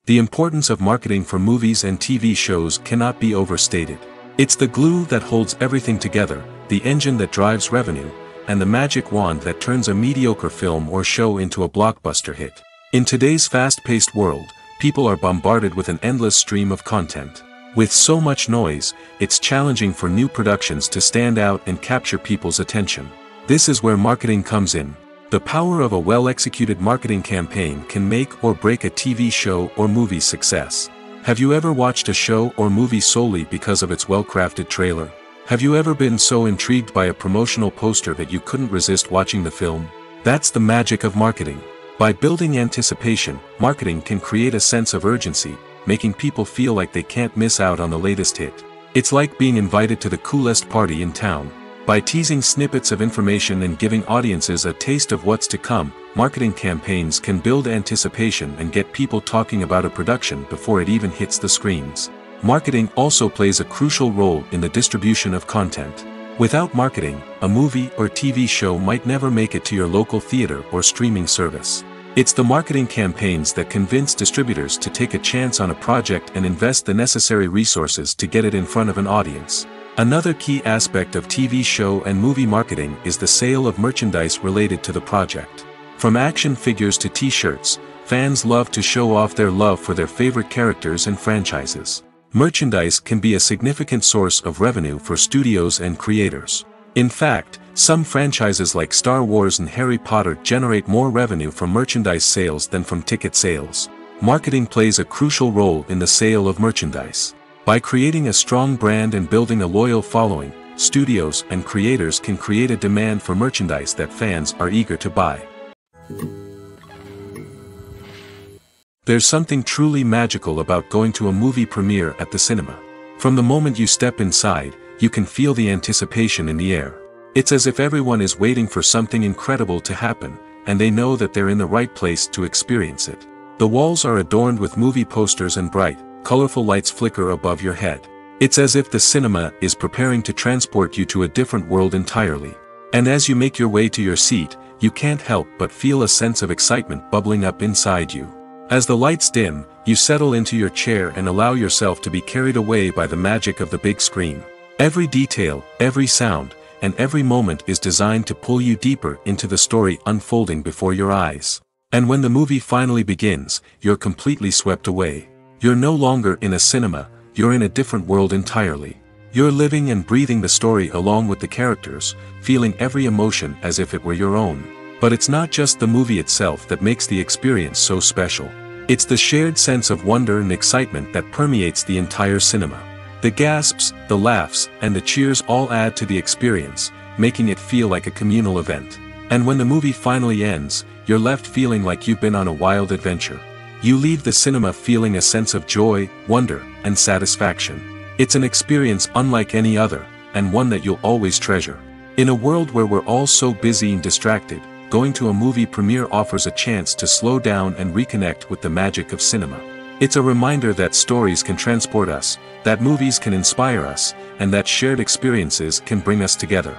The importance of marketing for movies and TV shows cannot be overstated. It's the glue that holds everything together, the engine that drives revenue, and the magic wand that turns a mediocre film or show into a blockbuster hit. In today's fast-paced world, people are bombarded with an endless stream of content. With so much noise, it's challenging for new productions to stand out and capture people's attention. This is where marketing comes in. The power of a well-executed marketing campaign can make or break a TV show or movie's success. Have you ever watched a show or movie solely because of its well-crafted trailer? Have you ever been so intrigued by a promotional poster that you couldn't resist watching the film? That's the magic of marketing. By building anticipation, marketing can create a sense of urgency, making people feel like they can't miss out on the latest hit. It's like being invited to the coolest party in town. By teasing snippets of information and giving audiences a taste of what's to come, marketing campaigns can build anticipation and get people talking about a production before it even hits the screens. Marketing also plays a crucial role in the distribution of content. Without marketing, a movie or TV show might never make it to your local theater or streaming service. It's the marketing campaigns that convince distributors to take a chance on a project and invest the necessary resources to get it in front of an audience. Another key aspect of TV show and movie marketing is the sale of merchandise related to the project. From action figures to t-shirts, fans love to show off their love for their favorite characters and franchises. Merchandise can be a significant source of revenue for studios and creators. In fact, some franchises like Star Wars and Harry Potter generate more revenue from merchandise sales than from ticket sales. Marketing plays a crucial role in the sale of merchandise. By creating a strong brand and building a loyal following, studios and creators can create a demand for merchandise that fans are eager to buy. There's something truly magical about going to a movie premiere at the cinema. From the moment you step inside, you can feel the anticipation in the air. It's as if everyone is waiting for something incredible to happen, and they know that they're in the right place to experience it. The walls are adorned with movie posters and bright, colorful lights flicker above your head. It's as if the cinema is preparing to transport you to a different world entirely. And as you make your way to your seat, you can't help but feel a sense of excitement bubbling up inside you. As the lights dim, you settle into your chair and allow yourself to be carried away by the magic of the big screen. Every detail, every sound, and every moment is designed to pull you deeper into the story unfolding before your eyes. And when the movie finally begins, you're completely swept away. You're no longer in a cinema, you're in a different world entirely. You're living and breathing the story along with the characters, feeling every emotion as if it were your own. But it's not just the movie itself that makes the experience so special. It's the shared sense of wonder and excitement that permeates the entire cinema. The gasps, the laughs, and the cheers all add to the experience, making it feel like a communal event. And when the movie finally ends, you're left feeling like you've been on a wild adventure. You leave the cinema feeling a sense of joy, wonder, and satisfaction. It's an experience unlike any other, and one that you'll always treasure. In a world where we're all so busy and distracted, going to a movie premiere offers a chance to slow down and reconnect with the magic of cinema. It's a reminder that stories can transport us, that movies can inspire us, and that shared experiences can bring us together.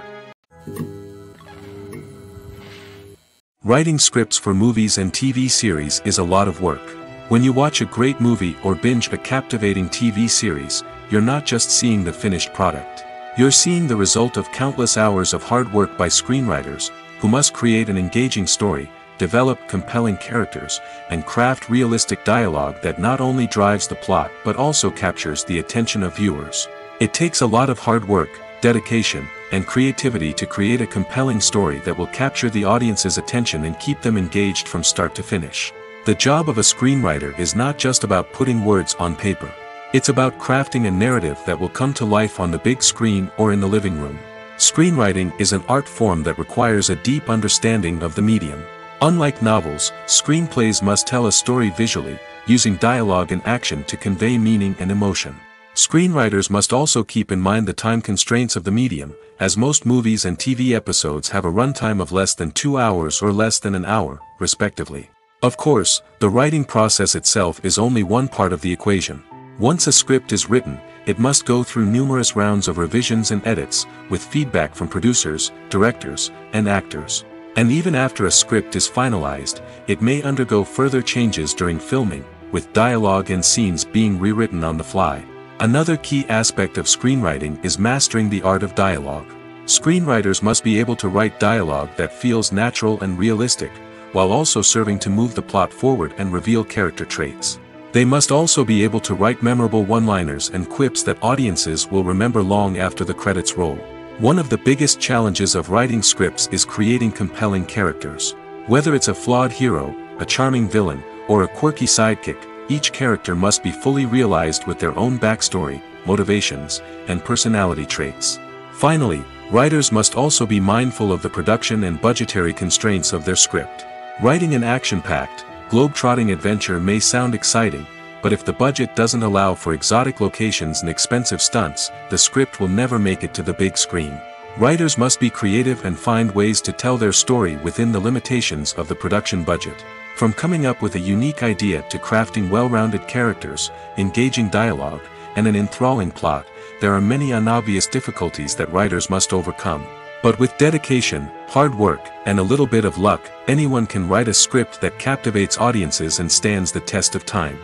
Writing scripts for movies and TV series is a lot of work. When you watch a great movie or binge a captivating TV series, you're not just seeing the finished product. You're seeing the result of countless hours of hard work by screenwriters, who must create an engaging story, develop compelling characters, and craft realistic dialogue that not only drives the plot but also captures the attention of viewers. It takes a lot of hard work, dedication, and creativity to create a compelling story that will capture the audience's attention and keep them engaged from start to finish. The job of a screenwriter is not just about putting words on paper. It's about crafting a narrative that will come to life on the big screen or in the living room. Screenwriting is an art form that requires a deep understanding of the medium. Unlike novels, screenplays must tell a story visually, using dialogue and action to convey meaning and emotion. Screenwriters must also keep in mind the time constraints of the medium, as most movies and TV episodes have a runtime of less than 2 hours or less than an hour, respectively. Of course, the writing process itself is only one part of the equation. Once a script is written, it must go through numerous rounds of revisions and edits, with feedback from producers, directors, and actors. And even after a script is finalized, it may undergo further changes during filming, with dialogue and scenes being rewritten on the fly. Another key aspect of screenwriting is mastering the art of dialogue. Screenwriters must be able to write dialogue that feels natural and realistic, while also serving to move the plot forward and reveal character traits. They must also be able to write memorable one-liners and quips that audiences will remember long after the credits roll. One of the biggest challenges of writing scripts is creating compelling characters. Whether it's a flawed hero, a charming villain, or a quirky sidekick, each character must be fully realized with their own backstory, motivations, and personality traits. Finally, writers must also be mindful of the production and budgetary constraints of their script. Writing an action-packed, globe-trotting adventure may sound exciting, but if the budget doesn't allow for exotic locations and expensive stunts, the script will never make it to the big screen. Writers must be creative and find ways to tell their story within the limitations of the production budget. From coming up with a unique idea to crafting well-rounded characters, engaging dialogue, and an enthralling plot, there are many unobvious difficulties that writers must overcome. But with dedication, hard work, and a little bit of luck, anyone can write a script that captivates audiences and stands the test of time.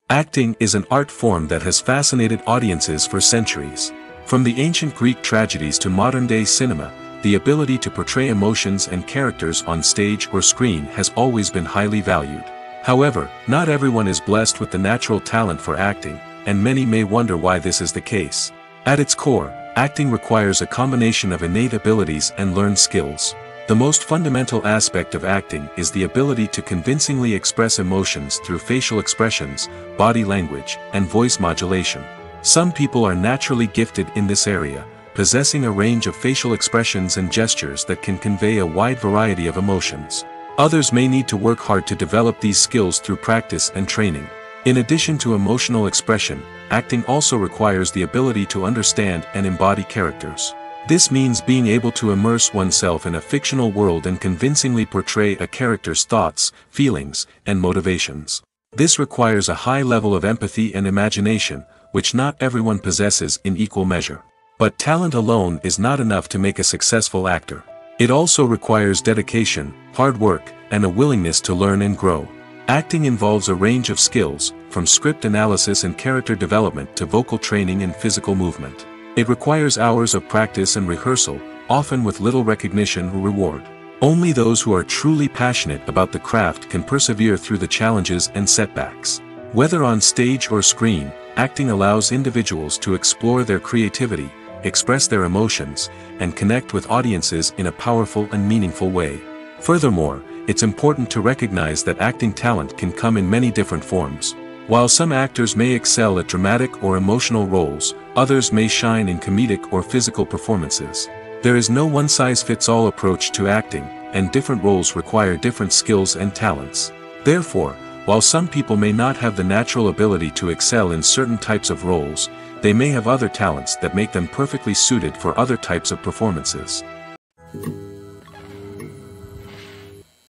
Acting is an art form that has fascinated audiences for centuries. From the ancient Greek tragedies to modern-day cinema, the ability to portray emotions and characters on stage or screen has always been highly valued. However, not everyone is blessed with the natural talent for acting, and many may wonder why this is the case. At its core, acting requires a combination of innate abilities and learned skills. The most fundamental aspect of acting is the ability to convincingly express emotions through facial expressions, body language, and voice modulation. Some people are naturally gifted in this area, possessing a range of facial expressions and gestures that can convey a wide variety of emotions. Others may need to work hard to develop these skills through practice and training. In addition to emotional expression, acting also requires the ability to understand and embody characters. This means being able to immerse oneself in a fictional world and convincingly portray a character's thoughts, feelings, and motivations. This requires a high level of empathy and imagination, which not everyone possesses in equal measure. But talent alone is not enough to make a successful actor. It also requires dedication, hard work, and a willingness to learn and grow. Acting involves a range of skills, from script analysis and character development to vocal training and physical movement. It requires hours of practice and rehearsal, often with little recognition or reward. Only those who are truly passionate about the craft can persevere through the challenges and setbacks. Whether on stage or screen, acting allows individuals to explore their creativity, express their emotions, and connect with audiences in a powerful and meaningful way. Furthermore, it's important to recognize that acting talent can come in many different forms. While some actors may excel at dramatic or emotional roles, others may shine in comedic or physical performances. There is no one-size-fits-all approach to acting, and different roles require different skills and talents. Therefore, while some people may not have the natural ability to excel in certain types of roles, they may have other talents that make them perfectly suited for other types of performances.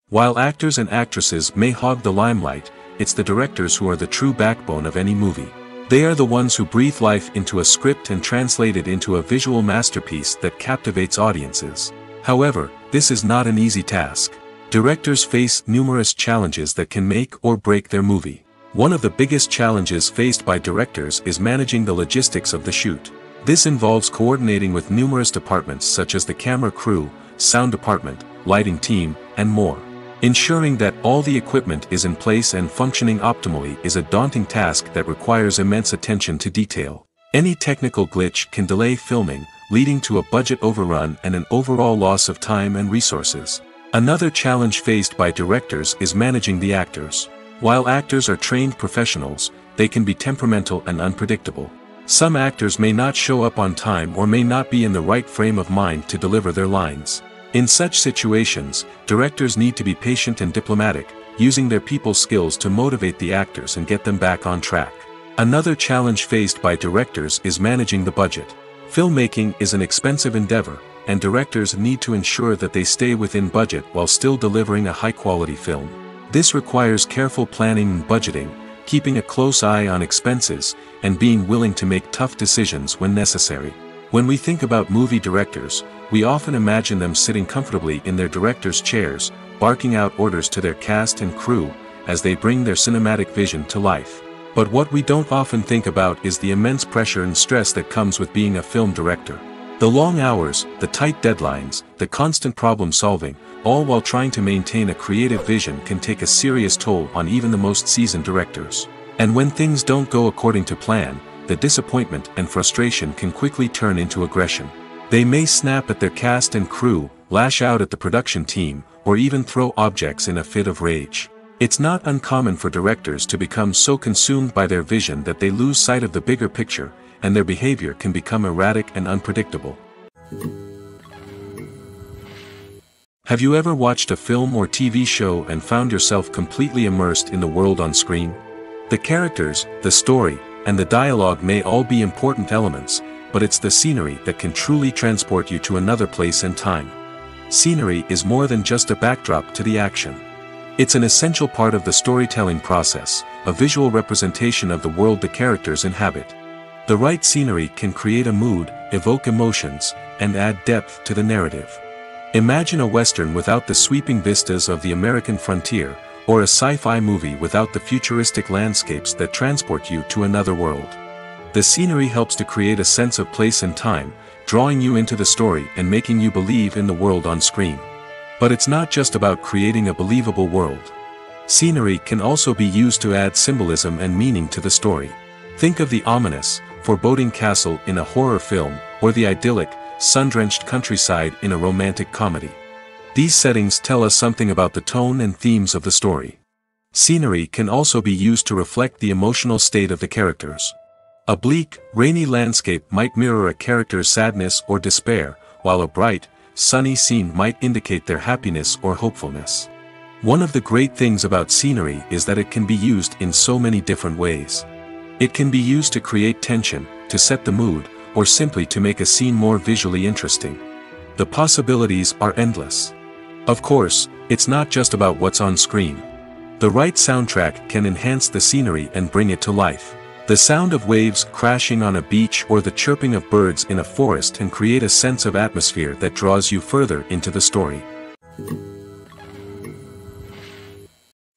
While actors and actresses may hog the limelight, it's the directors who are the true backbone of any movie. They are the ones who breathe life into a script and translate it into a visual masterpiece that captivates audiences. However, this is not an easy task. Directors face numerous challenges that can make or break their movie. One of the biggest challenges faced by directors is managing the logistics of the shoot. This involves coordinating with numerous departments such as the camera crew, sound department, lighting team, and more. Ensuring that all the equipment is in place and functioning optimally is a daunting task that requires immense attention to detail. Any technical glitch can delay filming, leading to a budget overrun and an overall loss of time and resources. Another challenge faced by directors is managing the actors. While actors are trained professionals, they can be temperamental and unpredictable. Some actors may not show up on time or may not be in the right frame of mind to deliver their lines. In such situations, directors need to be patient and diplomatic, using their people skills to motivate the actors and get them back on track. Another challenge faced by directors is managing the budget. Filmmaking is an expensive endeavor, and directors need to ensure that they stay within budget while still delivering a high-quality film. This requires careful planning and budgeting, keeping a close eye on expenses, and being willing to make tough decisions when necessary. When we think about movie directors, we often imagine them sitting comfortably in their director's chairs, barking out orders to their cast and crew, as they bring their cinematic vision to life. But what we don't often think about is the immense pressure and stress that comes with being a film director. The long hours, the tight deadlines, the constant problem solving, all while trying to maintain a creative vision can take a serious toll on even the most seasoned directors. And when things don't go according to plan, the disappointment and frustration can quickly turn into aggression. They may snap at their cast and crew, lash out at the production team, or even throw objects in a fit of rage. It's not uncommon for directors to become so consumed by their vision that they lose sight of the bigger picture, and their behavior can become erratic and unpredictable. Have you ever watched a film or TV show and found yourself completely immersed in the world on screen? The characters, the story, and the dialogue may all be important elements, but it's the scenery that can truly transport you to another place and time. Scenery is more than just a backdrop to the action. It's an essential part of the storytelling process, a visual representation of the world the characters inhabit. The right scenery can create a mood, evoke emotions, and add depth to the narrative. Imagine a Western without the sweeping vistas of the American frontier, or a sci-fi movie without the futuristic landscapes that transport you to another world. The scenery helps to create a sense of place and time, drawing you into the story and making you believe in the world on screen. But it's not just about creating a believable world. Scenery can also be used to add symbolism and meaning to the story. Think of the ominous, foreboding castle in a horror film, or the idyllic, sun-drenched countryside in a romantic comedy. These settings tell us something about the tone and themes of the story. Scenery can also be used to reflect the emotional state of the characters. A bleak, rainy landscape might mirror a character's sadness or despair, while a bright, sunny scene might indicate their happiness or hopefulness. One of the great things about scenery is that it can be used in so many different ways. It can be used to create tension, to set the mood, or simply to make a scene more visually interesting. The possibilities are endless. Of course, it's not just about what's on screen. The right soundtrack can enhance the scenery and bring it to life. The sound of waves crashing on a beach or the chirping of birds in a forest can create a sense of atmosphere that draws you further into the story.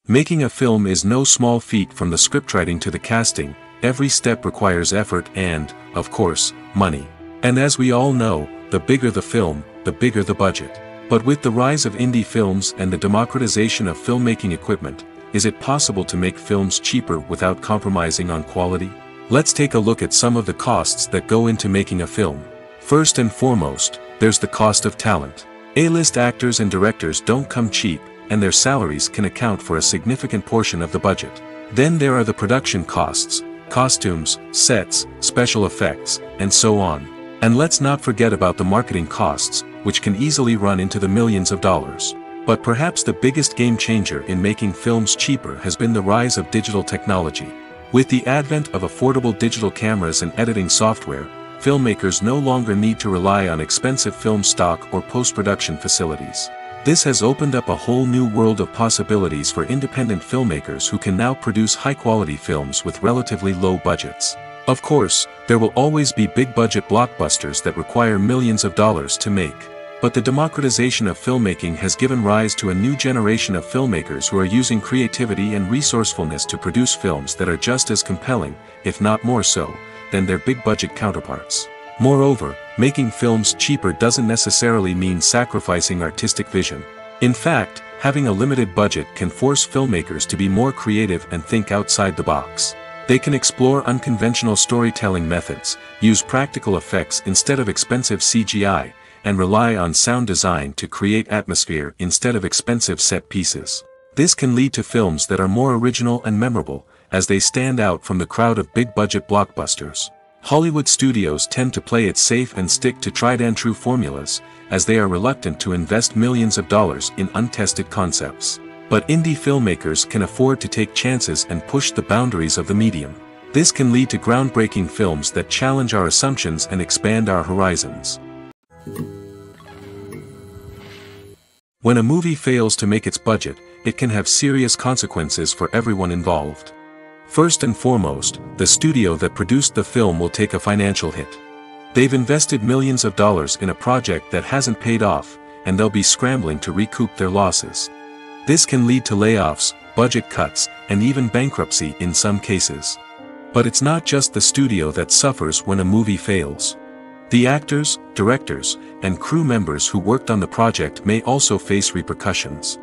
Making a film is no small feat. From the scriptwriting to the casting, every step requires effort and, of course, money. And as we all know, the bigger the film, the bigger the budget. But with the rise of indie films and the democratization of filmmaking equipment, is it possible to make films cheaper without compromising on quality? Let's take a look at some of the costs that go into making a film. First and foremost, there's the cost of talent. A-list actors and directors don't come cheap, and their salaries can account for a significant portion of the budget. Then there are the production costs, costumes, sets, special effects, and so on. And let's not forget about the marketing costs, which can easily run into the millions of dollars. But perhaps the biggest game changer in making films cheaper has been the rise of digital technology. With the advent of affordable digital cameras and editing software, filmmakers no longer need to rely on expensive film stock or post-production facilities. This has opened up a whole new world of possibilities for independent filmmakers who can now produce high-quality films with relatively low budgets. Of course, there will always be big-budget blockbusters that require millions of dollars to make. But the democratization of filmmaking has given rise to a new generation of filmmakers who are using creativity and resourcefulness to produce films that are just as compelling, if not more so, than their big-budget counterparts. Moreover, making films cheaper doesn't necessarily mean sacrificing artistic vision. In fact, having a limited budget can force filmmakers to be more creative and think outside the box. They can explore unconventional storytelling methods, use practical effects instead of expensive CGI, and rely on sound design to create atmosphere instead of expensive set pieces. This can lead to films that are more original and memorable, as they stand out from the crowd of big-budget blockbusters. Hollywood studios tend to play it safe and stick to tried-and-true formulas, as they are reluctant to invest millions of dollars in untested concepts. But indie filmmakers can afford to take chances and push the boundaries of the medium. This can lead to groundbreaking films that challenge our assumptions and expand our horizons. When a movie fails to make its budget, it can have serious consequences for everyone involved. First and foremost, the studio that produced the film will take a financial hit. They've invested millions of dollars in a project that hasn't paid off, and they'll be scrambling to recoup their losses. This can lead to layoffs, budget cuts, and even bankruptcy in some cases. But it's not just the studio that suffers when a movie fails. The actors, directors, and crew members who worked on the project may also face repercussions.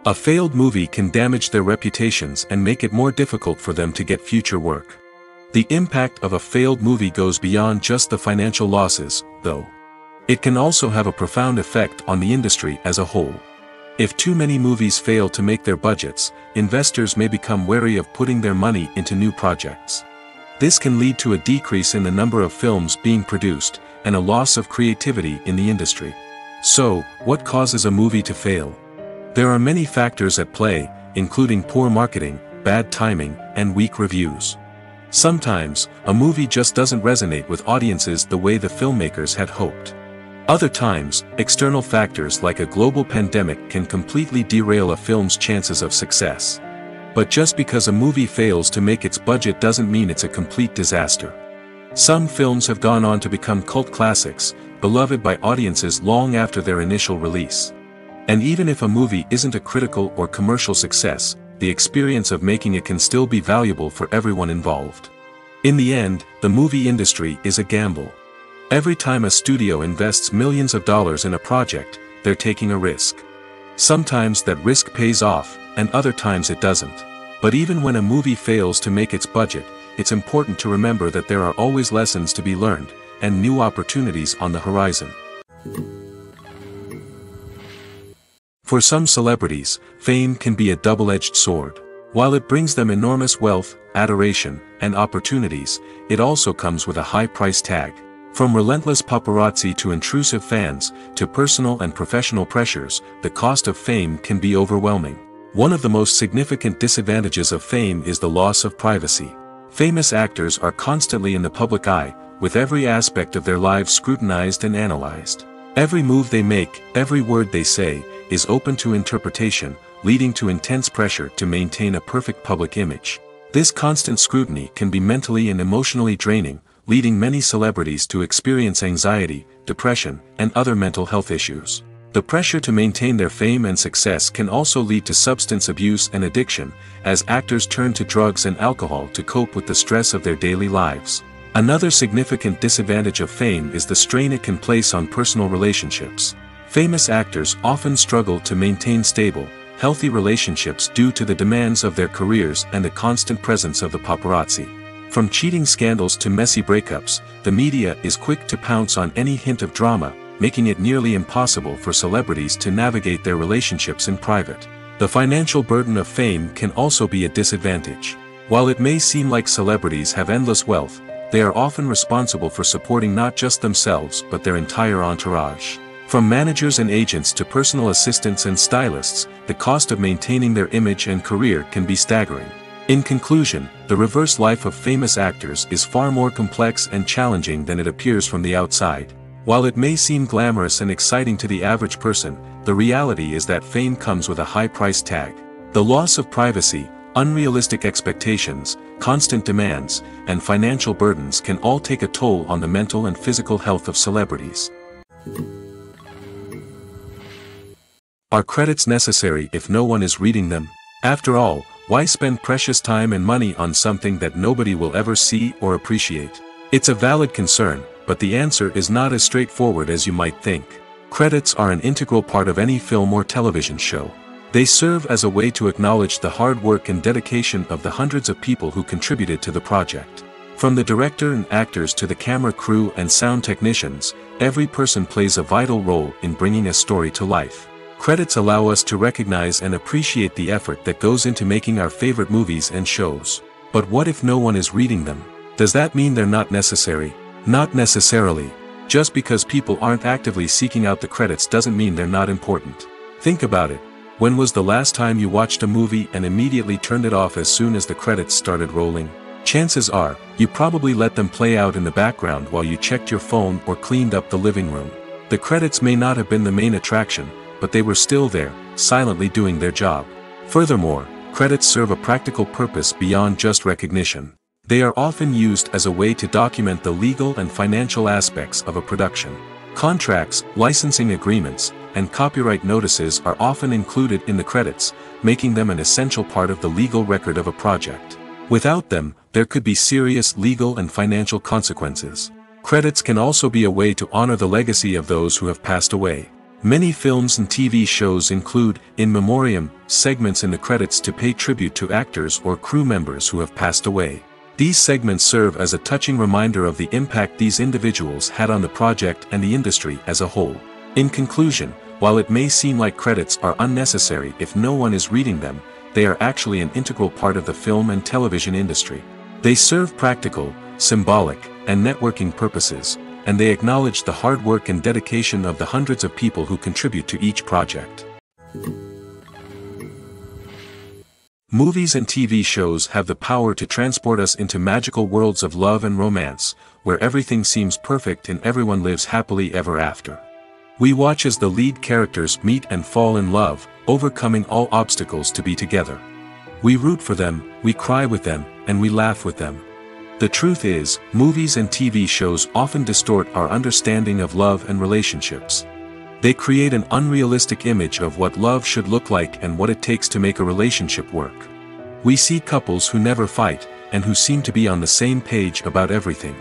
A failed movie can damage their reputations and make it more difficult for them to get future work. The impact of a failed movie goes beyond just the financial losses, though. It can also have a profound effect on the industry as a whole. If too many movies fail to make their budgets, investors may become wary of putting their money into new projects. This can lead to a decrease in the number of films being produced, and a loss of creativity in the industry. So, what causes a movie to fail? There are many factors at play, including poor marketing, bad timing, and weak reviews. Sometimes, a movie just doesn't resonate with audiences the way the filmmakers had hoped. Other times, external factors like a global pandemic can completely derail a film's chances of success. But just because a movie fails to make its budget doesn't mean it's a complete disaster. Some films have gone on to become cult classics, beloved by audiences long after their initial release. And even if a movie isn't a critical or commercial success, the experience of making it can still be valuable for everyone involved. In the end, the movie industry is a gamble. Every time a studio invests millions of dollars in a project, they're taking a risk. Sometimes that risk pays off, and other times it doesn't. But even when a movie fails to make its budget, it's important to remember that there are always lessons to be learned, and new opportunities on the horizon. For some celebrities, fame can be a double-edged sword. While it brings them enormous wealth, adoration, and opportunities, it also comes with a high price tag. From relentless paparazzi to intrusive fans, to personal and professional pressures, the cost of fame can be overwhelming. One of the most significant disadvantages of fame is the loss of privacy. Famous actors are constantly in the public eye, with every aspect of their lives scrutinized and analyzed. Every move they make, every word they say, is open to interpretation, leading to intense pressure to maintain a perfect public image. This constant scrutiny can be mentally and emotionally draining, leading many celebrities to experience anxiety, depression, and other mental health issues. The pressure to maintain their fame and success can also lead to substance abuse and addiction, as actors turn to drugs and alcohol to cope with the stress of their daily lives. Another significant disadvantage of fame is the strain it can place on personal relationships. Famous actors often struggle to maintain stable, healthy relationships due to the demands of their careers and the constant presence of the paparazzi. From cheating scandals to messy breakups, the media is quick to pounce on any hint of drama, making it nearly impossible for celebrities to navigate their relationships in private. The financial burden of fame can also be a disadvantage. While it may seem like celebrities have endless wealth, they are often responsible for supporting not just themselves but their entire entourage. From managers and agents to personal assistants and stylists, the cost of maintaining their image and career can be staggering. In conclusion, the reverse life of famous actors is far more complex and challenging than it appears from the outside. While it may seem glamorous and exciting to the average person, the reality is that fame comes with a high price tag. The loss of privacy, unrealistic expectations, constant demands, and financial burdens can all take a toll on the mental and physical health of celebrities. Are credits necessary if no one is reading them? After all, why spend precious time and money on something that nobody will ever see or appreciate? It's a valid concern, but the answer is not as straightforward as you might think. Credits are an integral part of any film or television show. They serve as a way to acknowledge the hard work and dedication of the hundreds of people who contributed to the project. From the director and actors to the camera crew and sound technicians, every person plays a vital role in bringing a story to life. Credits allow us to recognize and appreciate the effort that goes into making our favorite movies and shows. But what if no one is reading them? Does that mean they're not necessary? Not necessarily. Just because people aren't actively seeking out the credits doesn't mean they're not important. Think about it. When was the last time you watched a movie and immediately turned it off as soon as the credits started rolling? Chances are, you probably let them play out in the background while you checked your phone or cleaned up the living room. The credits may not have been the main attraction, but they were still there, silently doing their job. Furthermore, credits serve a practical purpose beyond just recognition. They are often used as a way to document the legal and financial aspects of a production. Contracts, licensing agreements, and copyright notices are often included in the credits, making them an essential part of the legal record of a project. Without them, there could be serious legal and financial consequences. Credits can also be a way to honor the legacy of those who have passed away. Many films and TV shows include, in memoriam, segments in the credits to pay tribute to actors or crew members who have passed away. These segments serve as a touching reminder of the impact these individuals had on the project and the industry as a whole. In conclusion, while it may seem like credits are unnecessary if no one is reading them, they are actually an integral part of the film and television industry. They serve practical, symbolic, and networking purposes, and they acknowledge the hard work and dedication of the hundreds of people who contribute to each project. Movies and TV shows have the power to transport us into magical worlds of love and romance, where everything seems perfect and everyone lives happily ever after. We watch as the lead characters meet and fall in love, overcoming all obstacles to be together. We root for them, we cry with them, and we laugh with them. The truth is, movies and TV shows often distort our understanding of love and relationships. They create an unrealistic image of what love should look like and what it takes to make a relationship work. We see couples who never fight, and who seem to be on the same page about everything.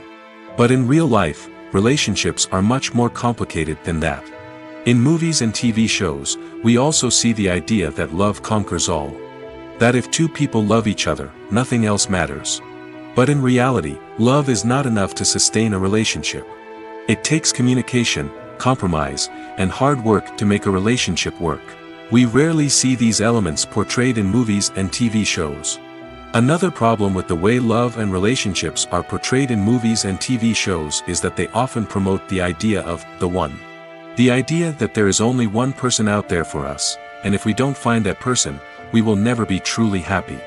But in real life, relationships are much more complicated than that. In movies and TV shows, we also see the idea that love conquers all. That if two people love each other, nothing else matters. But in reality, love is not enough to sustain a relationship. It takes communication, compromise, and hard work to make a relationship work. We rarely see these elements portrayed in movies and TV shows. Another problem with the way love and relationships are portrayed in movies and TV shows is that they often promote the idea of the one. The idea that there is only one person out there for us, and if we don't find that person, we will never be truly happy.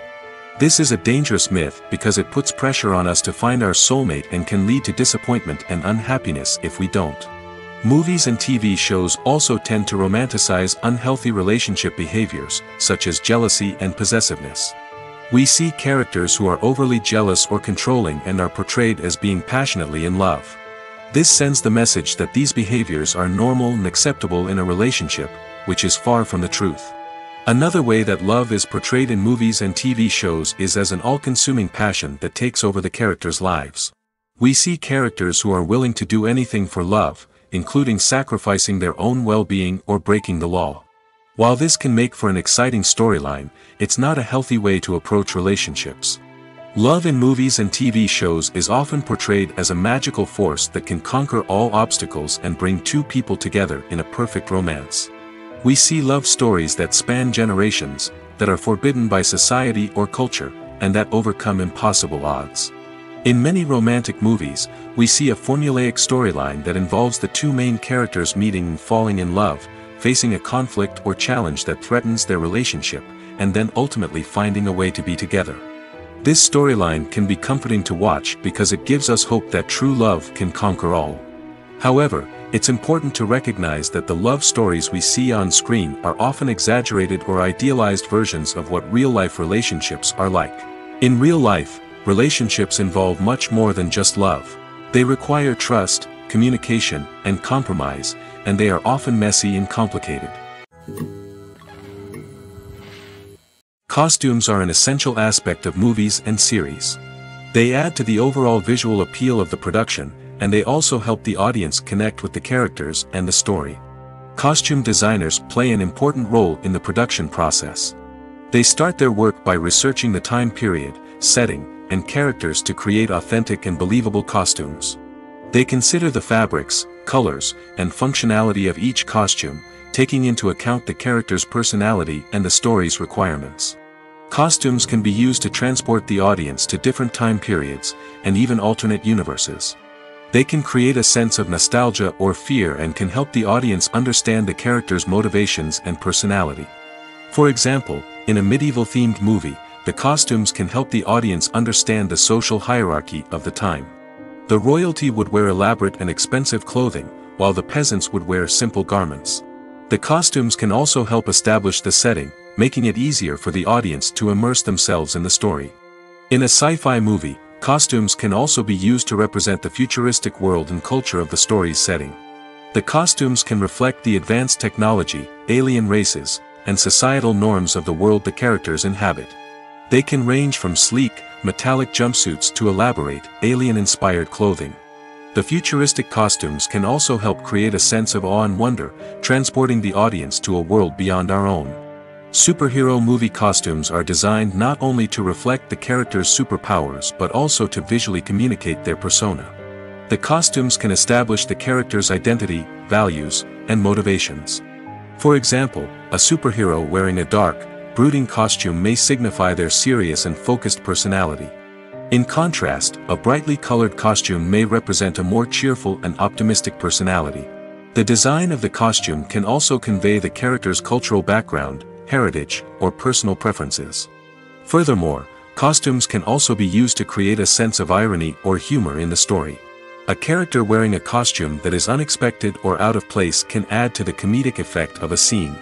This is a dangerous myth because it puts pressure on us to find our soulmate and can lead to disappointment and unhappiness if we don't. Movies and TV shows also tend to romanticize unhealthy relationship behaviors, such as jealousy and possessiveness. We see characters who are overly jealous or controlling and are portrayed as being passionately in love. This sends the message that these behaviors are normal and acceptable in a relationship, which is far from the truth. Another way that love is portrayed in movies and TV shows is as an all-consuming passion that takes over the characters' lives. We see characters who are willing to do anything for love, including sacrificing their own well-being or breaking the law. While this can make for an exciting storyline, it's not a healthy way to approach relationships. Love in movies and TV shows is often portrayed as a magical force that can conquer all obstacles and bring two people together in a perfect romance. We see love stories that span generations, that are forbidden by society or culture, and that overcome impossible odds. In many romantic movies, we see a formulaic storyline that involves the two main characters meeting and falling in love, facing a conflict or challenge that threatens their relationship, and then ultimately finding a way to be together. This storyline can be comforting to watch because it gives us hope that true love can conquer all. However, it's important to recognize that the love stories we see on screen are often exaggerated or idealized versions of what real-life relationships are like. In real life, relationships involve much more than just love. They require trust, communication, and compromise, and they are often messy and complicated. Costumes are an essential aspect of movies and series. They add to the overall visual appeal of the production, and they also help the audience connect with the characters and the story. Costume designers play an important role in the production process. They start their work by researching the time period, setting, and characters to create authentic and believable costumes. They consider the fabrics, colors, and functionality of each costume, taking into account the character's personality and the story's requirements. Costumes can be used to transport the audience to different time periods, and even alternate universes. They can create a sense of nostalgia or fear and can help the audience understand the character's motivations and personality. For example, in a medieval-themed movie, the costumes can help the audience understand the social hierarchy of the time. The royalty would wear elaborate and expensive clothing, while the peasants would wear simple garments. The costumes can also help establish the setting, making it easier for the audience to immerse themselves in the story. In a sci-fi movie, costumes can also be used to represent the futuristic world and culture of the story's setting. The costumes can reflect the advanced technology, alien races, and societal norms of the world the characters inhabit. They can range from sleek, metallic jumpsuits to elaborate, alien-inspired clothing. The futuristic costumes can also help create a sense of awe and wonder, transporting the audience to a world beyond our own. Superhero movie costumes are designed not only to reflect the character's superpowers but also to visually communicate their persona. The costumes can establish the character's identity, values, and motivations. For example, a superhero wearing a dark, brooding costume may signify their serious and focused personality. In contrast, a brightly colored costume may represent a more cheerful and optimistic personality. The design of the costume can also convey the character's cultural background, heritage, or personal preferences. Furthermore, costumes can also be used to create a sense of irony or humor in the story. A character wearing a costume that is unexpected or out of place can add to the comedic effect of a scene.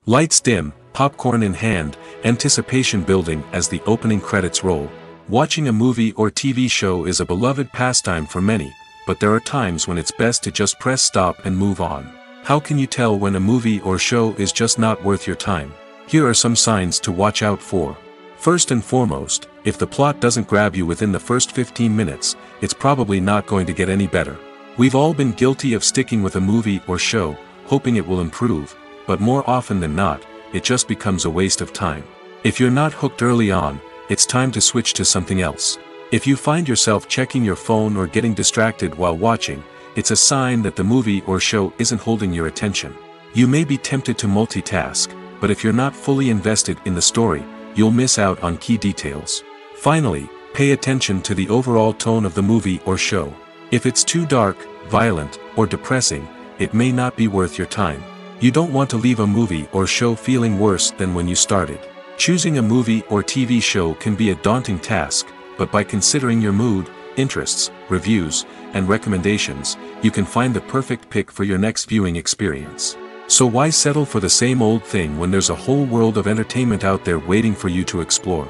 Lights dim, popcorn in hand, anticipation building as the opening credits roll. Watching a movie or TV show is a beloved pastime for many, but there are times when it's best to just press stop and move on. How can you tell when a movie or show is just not worth your time? Here are some signs to watch out for. First and foremost, if the plot doesn't grab you within the first 15 minutes, it's probably not going to get any better. We've all been guilty of sticking with a movie or show, hoping it will improve, but more often than not, it just becomes a waste of time. If you're not hooked early on, it's time to switch to something else. If you find yourself checking your phone or getting distracted while watching, it's a sign that the movie or show isn't holding your attention. You may be tempted to multitask, but if you're not fully invested in the story, you'll miss out on key details. Finally, pay attention to the overall tone of the movie or show. If it's too dark, violent, or depressing, it may not be worth your time. You don't want to leave a movie or show feeling worse than when you started. Choosing a movie or TV show can be a daunting task, but by considering your mood, interests, reviews, and recommendations, you can find the perfect pick for your next viewing experience. So why settle for the same old thing when there's a whole world of entertainment out there waiting for you to explore?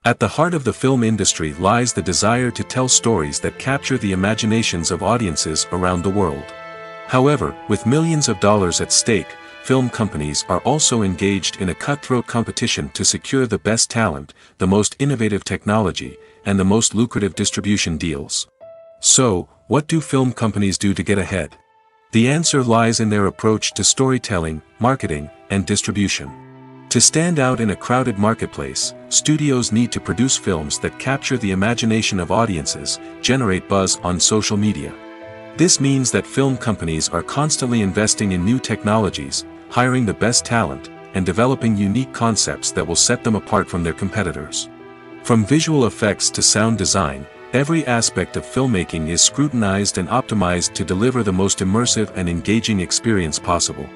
At the heart of the film industry lies the desire to tell stories that capture the imaginations of audiences around the world. However, with millions of dollars at stake, film companies are also engaged in a cutthroat competition to secure the best talent, the most innovative technology, and the most lucrative distribution deals. So, what do film companies do to get ahead? The answer lies in their approach to storytelling, marketing, and distribution. To stand out in a crowded marketplace, studios need to produce films that capture the imagination of audiences, generate buzz on social media. This means that film companies are constantly investing in new technologies, hiring the best talent, and developing unique concepts that will set them apart from their competitors. From visual effects to sound design, every aspect of filmmaking is scrutinized and optimized to deliver the most immersive and engaging experience possible.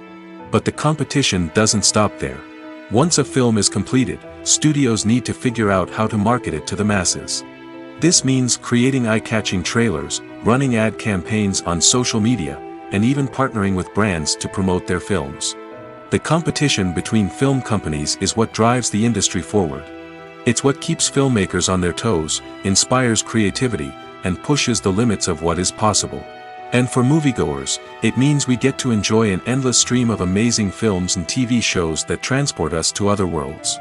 But the competition doesn't stop there. Once a film is completed, studios need to figure out how to market it to the masses. This means creating eye-catching trailers, running ad campaigns on social media, and even partnering with brands to promote their films. The competition between film companies is what drives the industry forward. It's what keeps filmmakers on their toes, inspires creativity, and pushes the limits of what is possible. And for moviegoers, it means we get to enjoy an endless stream of amazing films and TV shows that transport us to other worlds.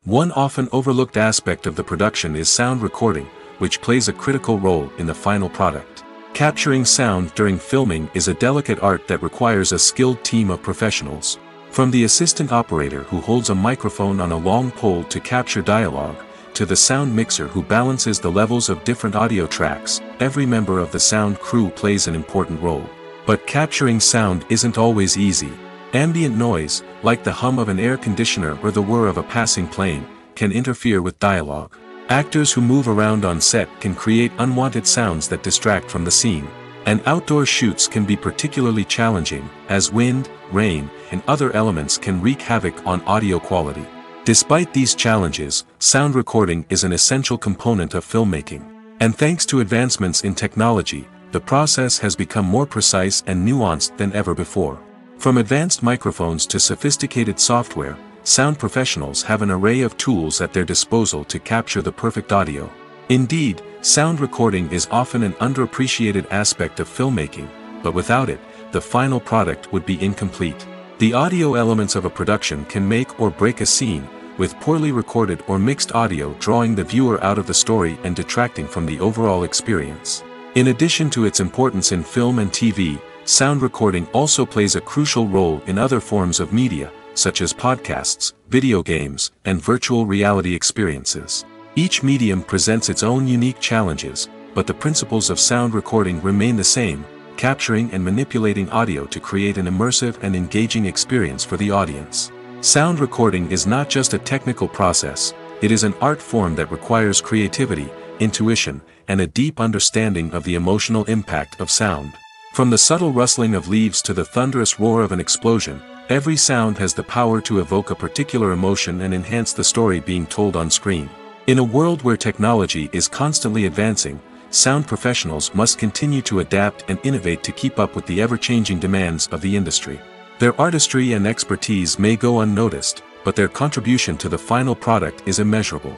One often overlooked aspect of the production is sound recording, which plays a critical role in the final product. Capturing sound during filming is a delicate art that requires a skilled team of professionals. From the assistant operator who holds a microphone on a long pole to capture dialogue, to the sound mixer who balances the levels of different audio tracks, every member of the sound crew plays an important role. But capturing sound isn't always easy. Ambient noise, like the hum of an air conditioner or the whir of a passing plane, can interfere with dialogue. Actors who move around on set can create unwanted sounds that distract from the scene. And outdoor shoots can be particularly challenging, as wind, rain, and other elements can wreak havoc on audio quality. Despite these challenges, sound recording is an essential component of filmmaking. And thanks to advancements in technology, the process has become more precise and nuanced than ever before. From advanced microphones to sophisticated software, sound professionals have an array of tools at their disposal to capture the perfect audio. Indeed, sound recording is often an underappreciated aspect of filmmaking, but without it, the final product would be incomplete. The audio elements of a production can make or break a scene, with poorly recorded or mixed audio drawing the viewer out of the story and detracting from the overall experience. In addition to its importance in film and TV, sound recording also plays a crucial role in other forms of media, such as podcasts, video games, and virtual reality experiences. Each medium presents its own unique challenges, but the principles of sound recording remain the same, capturing and manipulating audio to create an immersive and engaging experience for the audience. Sound recording is not just a technical process, it is an art form that requires creativity, intuition, and a deep understanding of the emotional impact of sound. From the subtle rustling of leaves to the thunderous roar of an explosion, every sound has the power to evoke a particular emotion and enhance the story being told on screen. In a world where technology is constantly advancing, sound professionals must continue to adapt and innovate to keep up with the ever-changing demands of the industry. Their artistry and expertise may go unnoticed, but their contribution to the final product is immeasurable.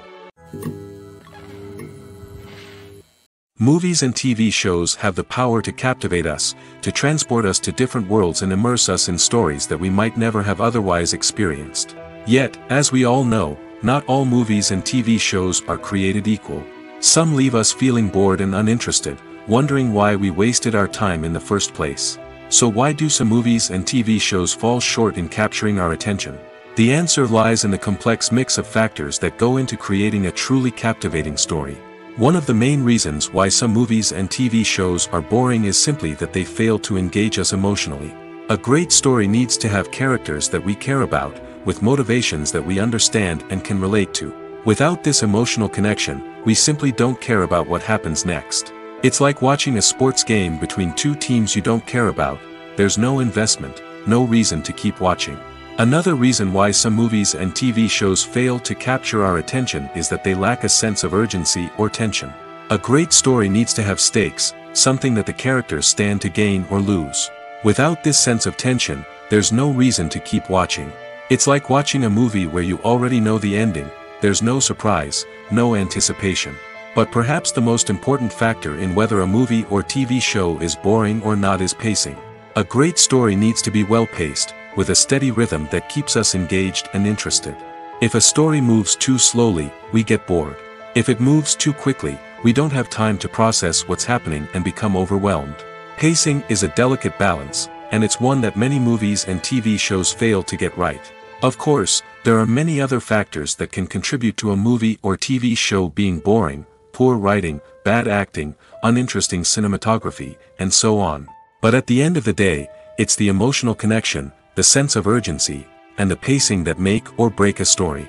Movies and TV shows have the power to captivate us, to transport us to different worlds and immerse us in stories that we might never have otherwise experienced. Yet, as we all know, not all movies and TV shows are created equal. Some leave us feeling bored and uninterested, wondering why we wasted our time in the first place. So why do some movies and TV shows fall short in capturing our attention? The answer lies in the complex mix of factors that go into creating a truly captivating story. One of the main reasons why some movies and TV shows are boring is simply that they fail to engage us emotionally. A great story needs to have characters that we care about, with motivations that we understand and can relate to. Without this emotional connection, we simply don't care about what happens next. It's like watching a sports game between two teams you don't care about. There's no investment, no reason to keep watching. Another reason why some movies and TV shows fail to capture our attention is that they lack a sense of urgency or tension. A great story needs to have stakes, something that the characters stand to gain or lose. Without this sense of tension, there's no reason to keep watching. It's like watching a movie where you already know the ending. There's no surprise, no anticipation. But perhaps the most important factor in whether a movie or TV show is boring or not is pacing. A great story needs to be well-paced, with a steady rhythm that keeps us engaged and interested. If a story moves too slowly, we get bored. If it moves too quickly, we don't have time to process what's happening and become overwhelmed. Pacing is a delicate balance, and it's one that many movies and TV shows fail to get right. Of course, there are many other factors that can contribute to a movie or TV show being boring: poor writing, bad acting, uninteresting cinematography, and so on. But at the end of the day, it's the emotional connection, the sense of urgency, and the pacing that make or break a story.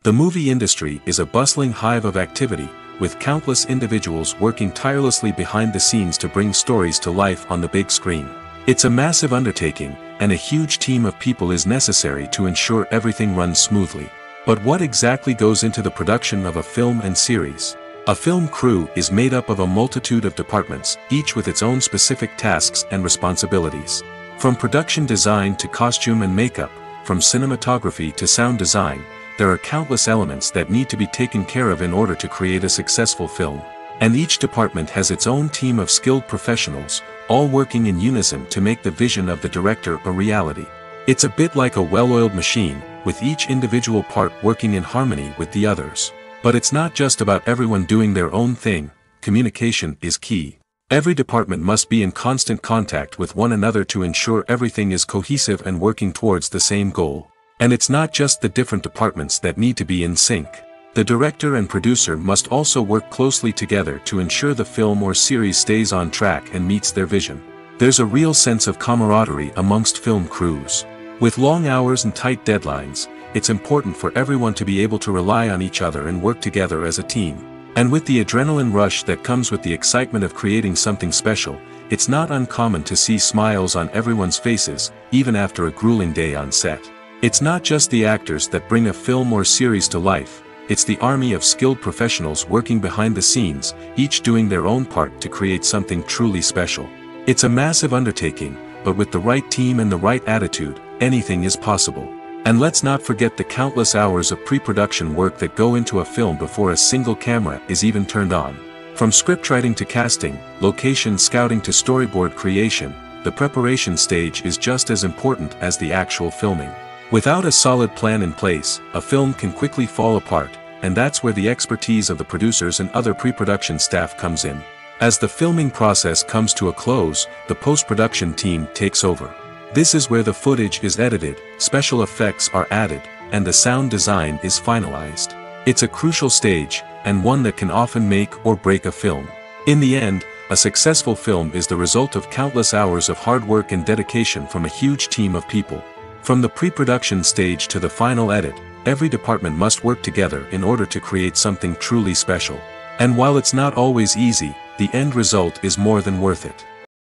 The movie industry is a bustling hive of activity, with countless individuals working tirelessly behind the scenes to bring stories to life on the big screen. It's a massive undertaking, and a huge team of people is necessary to ensure everything runs smoothly. But what exactly goes into the production of a film and series? A film crew is made up of a multitude of departments, each with its own specific tasks and responsibilities. From production design to costume and makeup, from cinematography to sound design, there are countless elements that need to be taken care of in order to create a successful film. And each department has its own team of skilled professionals, all working in unison to make the vision of the director a reality. It's a bit like a well-oiled machine, with each individual part working in harmony with the others. But it's not just about everyone doing their own thing. Communication is key. Every department must be in constant contact with one another to ensure everything is cohesive and working towards the same goal. And it's not just the different departments that need to be in sync. The director and producer must also work closely together to ensure the film or series stays on track and meets their vision. There's a real sense of camaraderie amongst film crews. With long hours and tight deadlines, it's important for everyone to be able to rely on each other and work together as a team. And with the adrenaline rush that comes with the excitement of creating something special, it's not uncommon to see smiles on everyone's faces, even after a grueling day on set. It's not just the actors that bring a film or series to life. it's the army of skilled professionals working behind the scenes, each doing their own part to create something truly special. It's a massive undertaking, but with the right team and the right attitude, anything is possible. And let's not forget the countless hours of pre-production work that go into a film before a single camera is even turned on. From scriptwriting to casting, location scouting to storyboard creation, the preparation stage is just as important as the actual filming. Without a solid plan in place, a film can quickly fall apart, and that's where the expertise of the producers and other pre-production staff comes in. As the filming process comes to a close, the post-production team takes over. This is where the footage is edited, special effects are added, and the sound design is finalized. It's a crucial stage, and one that can often make or break a film. In the end, a successful film is the result of countless hours of hard work and dedication from a huge team of people. From the pre-production stage to the final edit, every department must work together in order to create something truly special. And while it's not always easy, the end result is more than worth it.